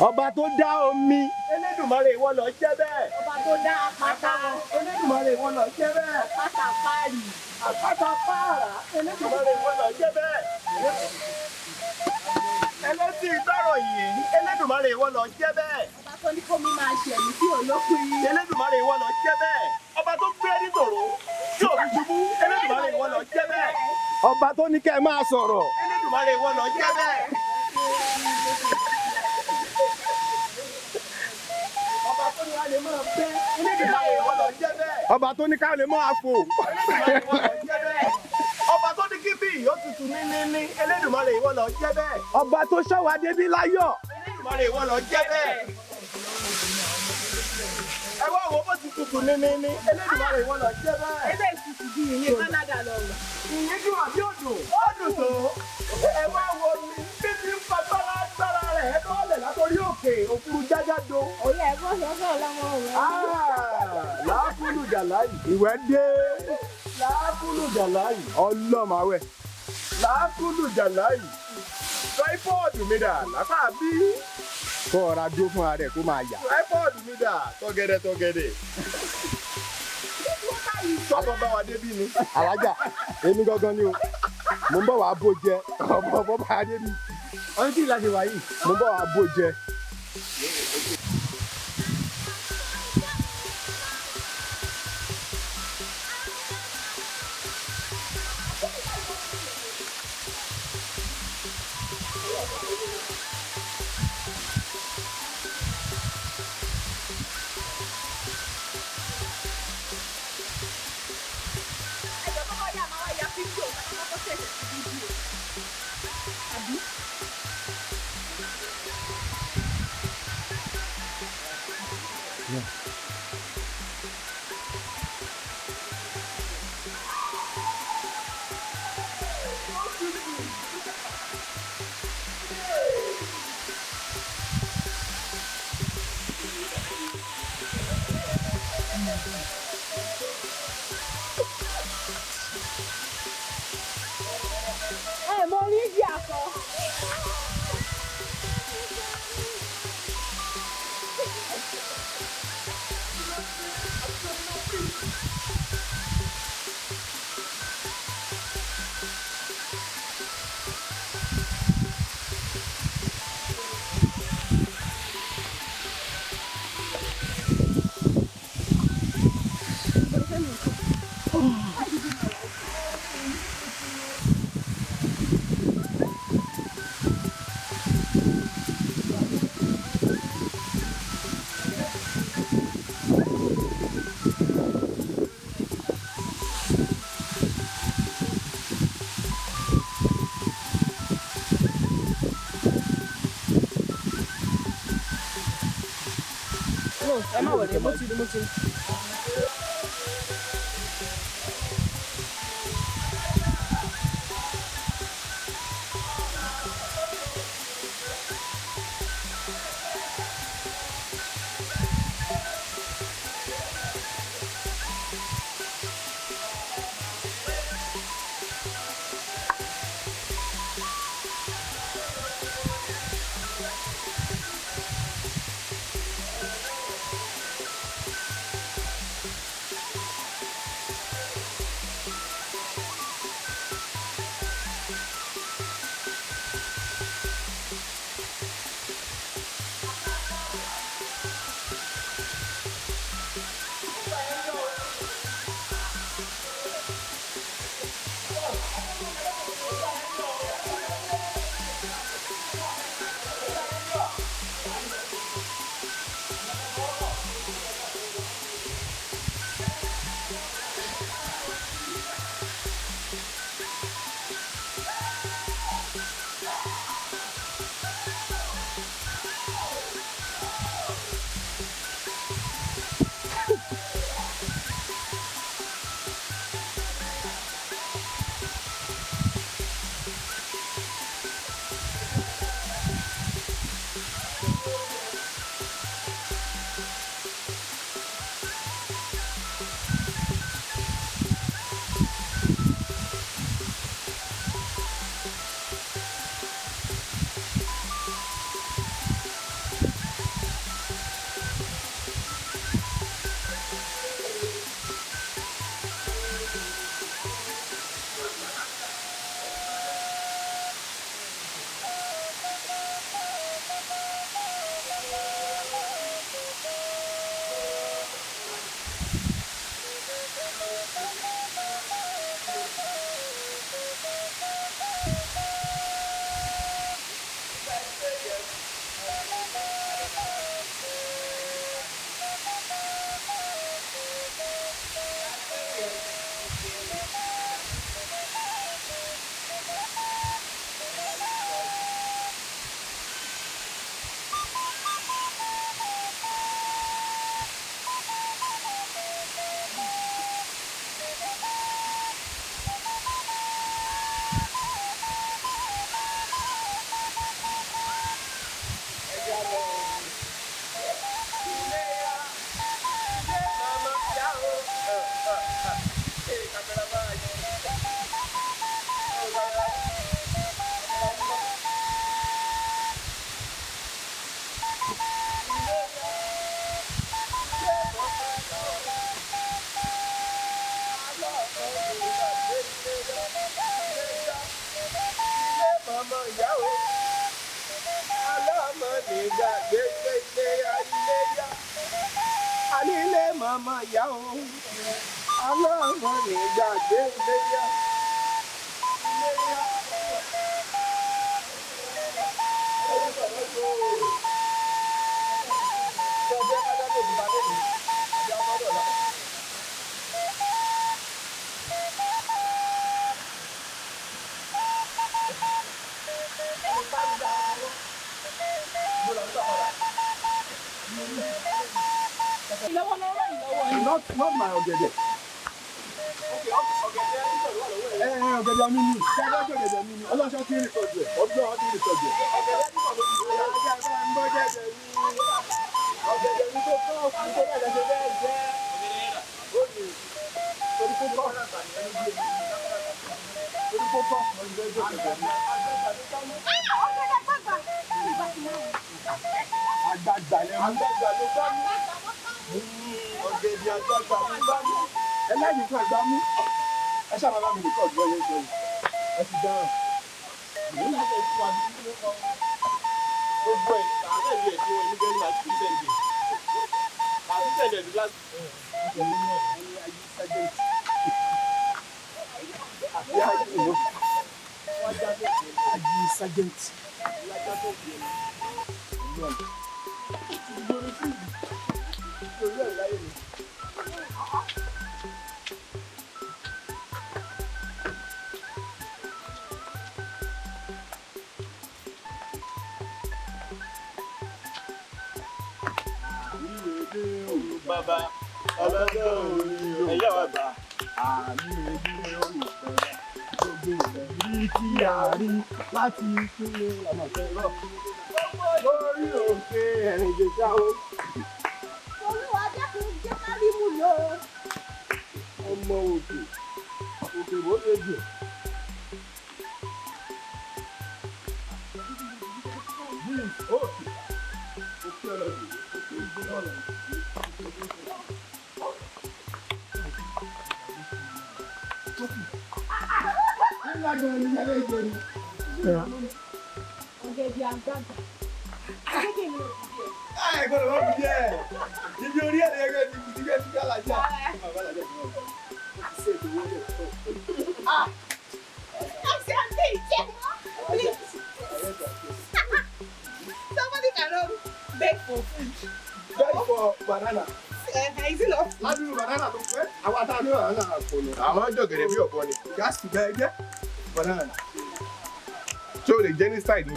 ọba tó dá omi. Elédùmarè ìwọ ló jẹ́ bẹ́ẹ̀. ọba tó dá àpáta Elédùmarè ìwọ ló jẹ́ bẹ́ẹ̀. àpáta páàlì àpáta pààrà Elédùmarè ìwọ ló jẹ́ bẹ́ẹ̀. ẹlẹ́sìn ìtọ́rọ̀ yìí Elédùmarè ìwọ ló jẹ́ bẹ́ẹ̀. ọba tó ní kómi máa ṣẹ̀mí tí ò lópin Elédùmarè ìwọ ló jẹ́ bẹ́ẹ̀. ọba tó gbé ẹni tòrò tí ò fi ṣubú Elédùmarè ìwọ ló jẹ́ bẹ́ẹ̀. ọba tó ní kẹ́ ẹ máa sọ̀rọ̀. Elédùmarè ìwọ ló jẹ́ bẹ́ẹ̀. ọba tó ní a lè máa bẹ́ Elédùmarè ìwọ ló jẹ́ bẹ́ẹ̀. ọba tó ní ká lè máa fò. Elédùmarè ìwọ ló jẹ́ bẹ́ẹ̀. ọba tó ní kí bí ó tutù ní Elédùmarè ìwọ ló jẹ́ bẹ́ẹ̀. ọba tó ṣọ́ wa débi láyọ̀. Elédùmarè Elédùmarè ìwọ ló jẹ́ bẹ́ẹ̀. Ẹ wá wo bó ti tutù ní. Elédùmarè ìwọ ló jẹ́ bẹ́ẹ̀. Ilé ìtutù bí ìyẹn Canada lọ wà. Ìyẹn dùn àbí òdùn? Ó dùn tó. Ẹ wá wo mi bí ti ń fa gbára rẹ̀ bọ́ọ̀lẹ̀ látọrí òkè òfurufú jájádo. Òye ẹ̀gbọ́n sọ́sọ́ ọlọ́mọ rẹ̀. Láàfúlù jàláyì. Ìwẹ́ dé. Láàfúlù jàláyì. Ọlọ́màwẹ̀. Láàfúlù jàláyì. Tráípọ́ọ̀dù mi dà lápá bí. Kó ọ̀rá dúró fún ara rẹ̀ kó máa yà. Tráípọ́ọ̀dù mi dà tọ́gẹ̀dẹ̀. Sọ́kọ́ bá wa débí ni. Alájà, èmi gangan ni o. Mo ń bọ̀ wá bó jẹ. Ọmọ bá wa débi. ọdún tí ìlàjì wà yìí. Mo ń bọ̀ wá bó jẹ. Mo ní ìdí àkọ́. Ẹ má wọlé, mo ti rí. ọmọ ìyá o ọlọ́mọ nígbàgbé iléyá. Not my ọ̀gẹ̀dẹ̀. Ọ̀gẹ̀dẹ̀ mi ni. Ọ̀gẹ̀dẹ̀ mi ni. Ọlọ́ṣọ́ tí ń rí tọ́jú ẹ̀. Ọdún ọdún tí ń rí tọ́jú ẹ̀. Ọ̀gẹ̀dẹ̀ mi tó kọ́ ọ̀kùnrin tó bẹ̀rẹ̀ ṣe bẹ́ẹ̀ jẹ́. Torí kó kọ́. Àgbàgbà ló bá mú. Ọ̀gẹ̀dẹ̀ àgbàgbà ló bá mú. Ẹlẹ́yìn fún ẹgbàá mú. Ẹ ṣáà bá mi lè kọ́ ọ̀dọ́ yẹn sọ yìí. Ẹ ti dáhùn. Gbogbo ẹ̀ àwọn ẹ̀rí ẹ̀ tí wọ́n ní bẹ́ẹ̀ ní àti sẹ́ǹdì. Àti sẹ́ǹdì ẹ̀dùn láti. Ají Sájẹ́ǹtì. Bàbá ọlọ́dọ̀ ẹ̀yà wà gbà. Àmì ìdílé olùfẹ́ gbogbo ìrírí kí a rí láti ìpínlẹ̀ àmọ̀tẹ́rọ̀. Lórí òkè Erin-Ijesha o. Olúwa dẹ́kun jẹ́ ká rí mú lò. Ọmọ òkè bó ṣe jù. Ọ̀gẹ̀dẹ̀ àgbàgbà. Kékeré ló ti dé. Ẹ gbọ́dọ̀ wọ́n fi díẹ̀. Ibi orí ẹ̀ lẹ́yìn ẹgbẹ́ ti gbé ti gbàlá jà. Somebody cannot beg for food. Beg for banana. Is it not? Ládùúgbò banana tó fẹ́. Àwọn àtàwọn banana kò ní. Àwọn jọ̀gẹ̀dẹ̀ bí ọ̀bọ ni. Gáàsì bẹ́ẹ̀ jẹ́ banana. Ṣé o lè jẹ́ ní side ni?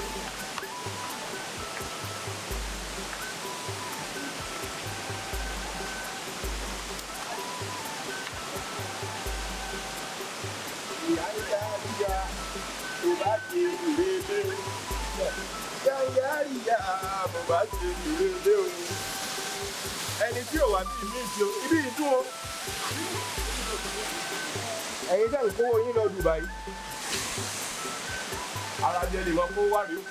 Ẹni tí ò wá bí ìlú ìdí o, ibi ìdún o. Ẹ̀yin jẹ́ ìkówó yín lọ Dubai. Ara jẹ́ lè mọ kó wá rí o.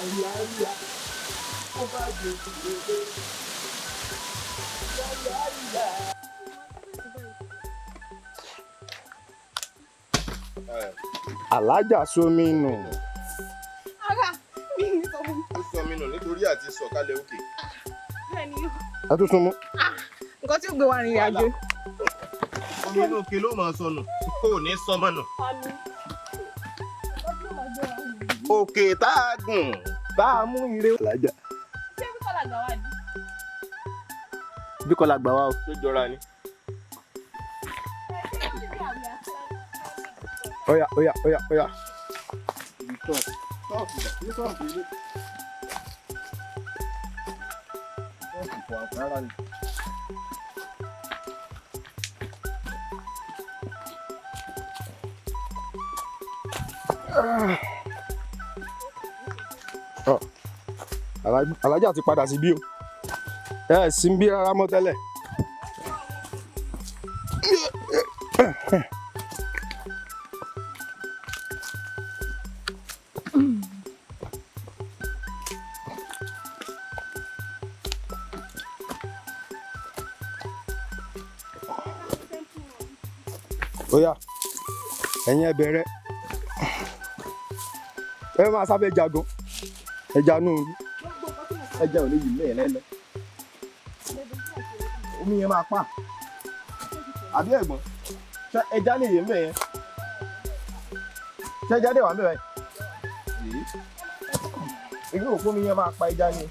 Ìyá. Ó bá jẹ ìdílé. Ìyá. Alájà sómi nù. Ara mi ní sọ fún mi. Ó sọ mí nù nítorí àti sọ̀kalẹ̀ òkè. Bẹ́ẹ̀ni o. Ẹ tún sún mú. Nǹkan tí ó gbé wa rìnrìn àjò. Omi inú òkè ló máa sọnù. Kò ní sọmọ nù. Òkè tá a gùn tá a mú ire. Alájà. Ṣé bí kọ́lá gbà wá ni? Bí kọ́lá gbà wá o. Tó jọra ni. Oya. Alájà ti padà sí bí o. Ẹ sì ń bí rárá mọ́ tẹ́lẹ̀. Oya, ẹ̀yin ẹ bẹ̀rẹ̀. Ẹ máa sábẹ́ jagun. Ẹja nù. Gbogbo ẹja ò lè yìí mẹ́ẹ̀ lẹ́lẹ́. Omi yẹn máa pa. Àbí ẹ̀gbọ́n? Ṣé ẹja lè yìí mẹ́ẹ̀ yẹn? Ṣé ẹja dẹ̀ wà mẹ́ẹ̀ báyìí? Èyí ò fún mi yẹn máa pa ẹja ni.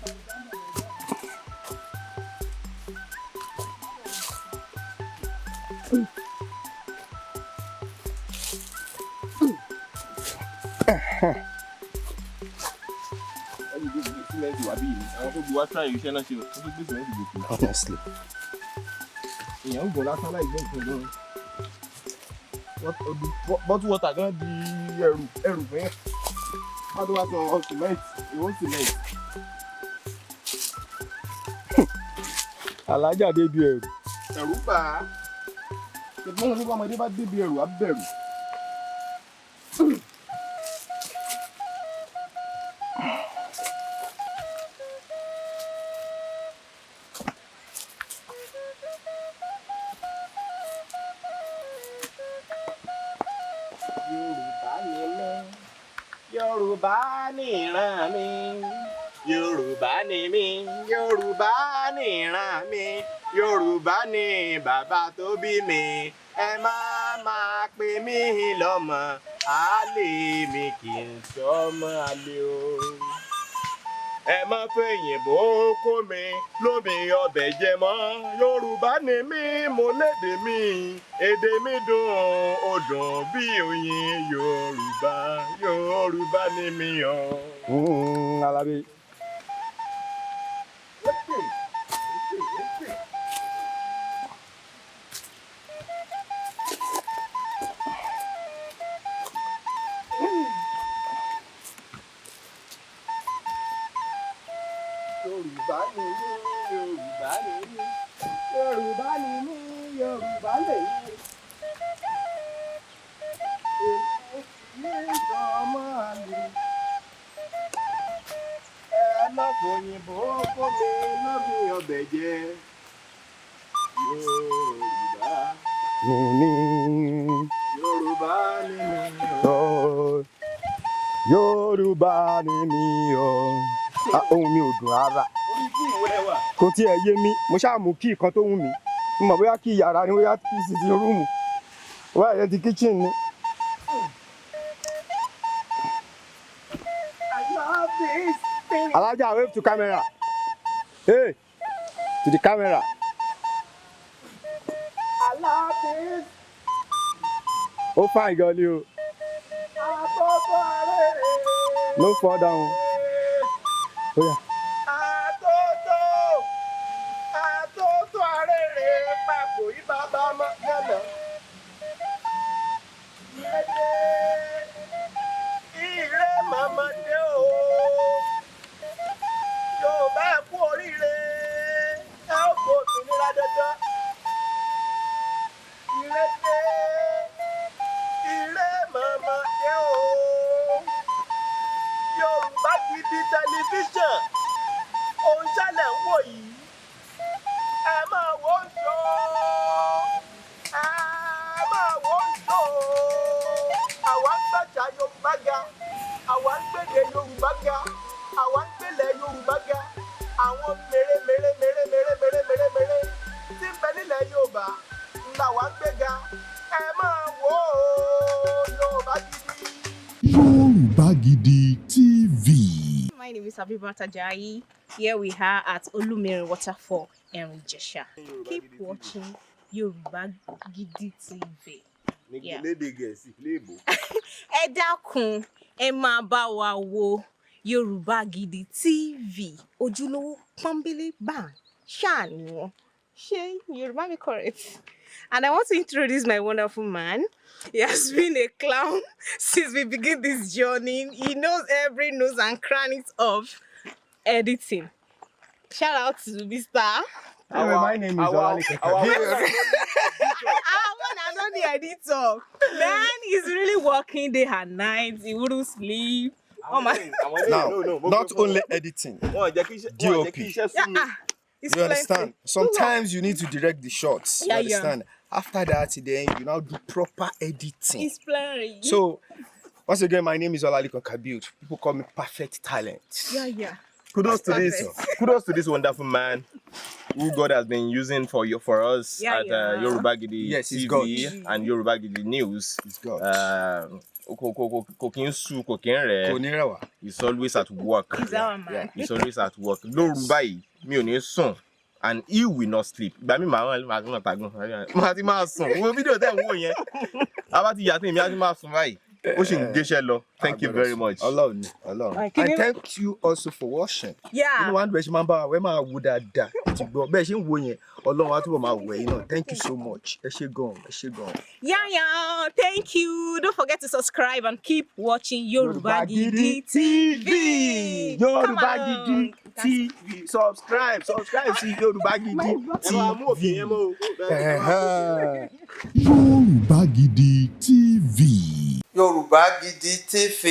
Honestly. Èèyàn ń bọ̀ lásán láì gbé nǹkan gan. Bottle water gan di ẹrù fún yẹn. Wọ́n tó wá sọ cement, ìwọ́n cement. Alájà débi ẹrù. Ẹ̀rù bà á. Ṣùgbọ́n nípa ọmọdé bá débi ẹrù á bẹ̀rù. Yorùbá ni ìran mi. Yorùbá ni mí. Yorùbá ni ìran mi. Yorùbá ni bàbá tó bí mi. Ẹ má máa pè mí lọ́mọ àlè, mi kì í sọ́mọ àlè o. Ẹ má fẹ̀yìnbó kó mi lómi ọbẹ̀ jẹ mọ́. Yorùbá ni mí, mo lédè mi. Èdè mi dùn, ó dùn bí oyin. Yorùbá ni mí o. Alábí. Yorùbá ni mí, Yorùbá ni mí. Yorùbá ni mí, Yorùbá lè mí. Èmi sọmọ àlè. Ẹ má fòyìnbó kó mi lómi ọbẹ̀ jẹ. Yorùbá. Yorùbá ni mí o. Yorùbá ni mí o. Ohun mi ò dùn rárá. Orí kí ìwé wà. Kò tiẹ̀ yé mi, mo ṣáà mú kí ìkan tó wù mí. Mo mọ̀ bóyá kí yàrá ni bóyá kí sì ti rúùmù. Bóyá ìyẹn ti kitchen ni. Alájà, wave to camera. Hey, to the camera. Ó fine gan ni o. No fall down. Oh yeah. Àtótó arére papò yí bàbá mọ́ gánà. Ire màmá dé o. Yorùbá ẹ kú oríire. Ẹ ó kó òmìnira dandan. Ire dé. Ire màmá dé o. Yorùbá Gidi tẹlifíṣàn. Òun ṣẹlẹ̀ ń wò yìí. Ẹ máa wò ó jọ. Ẹ máa wò ó jọ. Àwa ń gbàjà Yorùbá ga. Àwa ń gbèdè Yorùbá ga. Àwa ń gbèlè Yorùbá ga. Àwọn mèrè tí ń bẹ nílẹ̀ Yorùbá ńlá wa ń gbéga. Ẹ máa wò ó Yorùbá Gidi. Yoruba Gidi TV. My name is Abibata Jai. Here we are at Olumere Waterfall, Erin-Ijesha. Keep watching Yoruba Gidi TV. Yeah. Lédè Gẹ̀ẹ́sì léèbó. Ẹ dákun, ẹ máa bá wa wo Yoruba Gidi TV. Ojúlówó pọ́nbélé bá ṣáà ni wọ́n. Ṣé Yorùbá mi correct? And I want to introduce my wonderful man. He has been a clown since we began this journey. He knows every nooks and crannies of editing. Shout out to Mr. My name is Olalekan. When I'm not the editor, man, he's really working day and night. He wouldn't sleep. Oh my! Now, not only editing, DOP. It's You understand? plenty. Sometimes you need to direct the shots. You Yeah, yeah. understand? After that, then you now do proper editing. It's plenty. So, once again, my name is Olalekan Kabir. People call me Perfect Talent. yeah. Kudos to this wonderful man who God has been using for us at Yoruba Gidi Yes, he's TV and Yoruba Gidi News. He's God. He's always at work. He's our man. He's always at work. Yoruba yìí mi ò ní sùn and he will not sleep. Ìgbà mi máa ti máa sùn. Wo fídíò tẹ́ ń wò yẹn. A bá ti yàtọ̀ èmi á ti máa sùn báyìí. Ó sì ń gbéṣẹ́ lọ. Thank you very much. Alone. And thank you also for watching. Yeah. You know one question member where my would da. Bẹ́ẹ̀ ṣe ń wo yẹn, Ọlọ́run á túbọ̀ máa wẹ̀ yín náà. Thank you so much. Ẹ ṣé gan. Yeah. Thank you. Don't forget to subscribe and keep watching Yoruba Gidi TV. Yoruba Gidi TV. Subscribe sí Yoruba Gidi TV. Yoruba Gidi TV. Yorùbá Gidi TV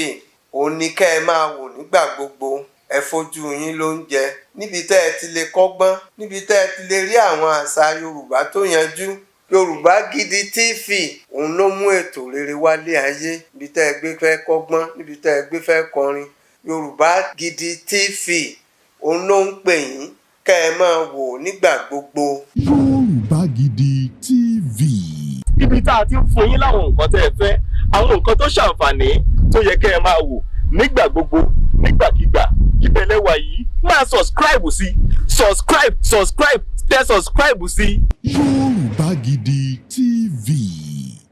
òun ni kẹ́ ẹ máa wò nígbà gbogbo ẹ fojú yín ló ń jẹ níbi tẹ́ ẹ ti lè kọ́gbọ́n níbi tẹ́ ẹ ti lè rí àwọn àṣà Yorùbá tó yanjú Yorùbá Gidi TV òun ló mú ètò rere wálé ayé níbi tẹ́ ẹ gbé fẹ́ kọ́gbọ́n níbi tẹ́ ẹ gbé fẹ́ kọrin Yorùbá Gidi TV òun ló ń pè yín kẹ́ ẹ máa wò nígbà gbogbo. Yoruba Gidi TV. Ibi tá a ti ń fún yín láwọn nǹkan tẹ́ ẹ fẹ́ àwọn nǹkan tó ṣàǹfààní tó yẹ kẹ́ ẹ máa wò nígbà gbogbo nígbàkigbà ìbẹ̀lẹ̀ wà yìí máa subscribe sí subscribe tẹ subscribe sí. Yoruba Gidi TV.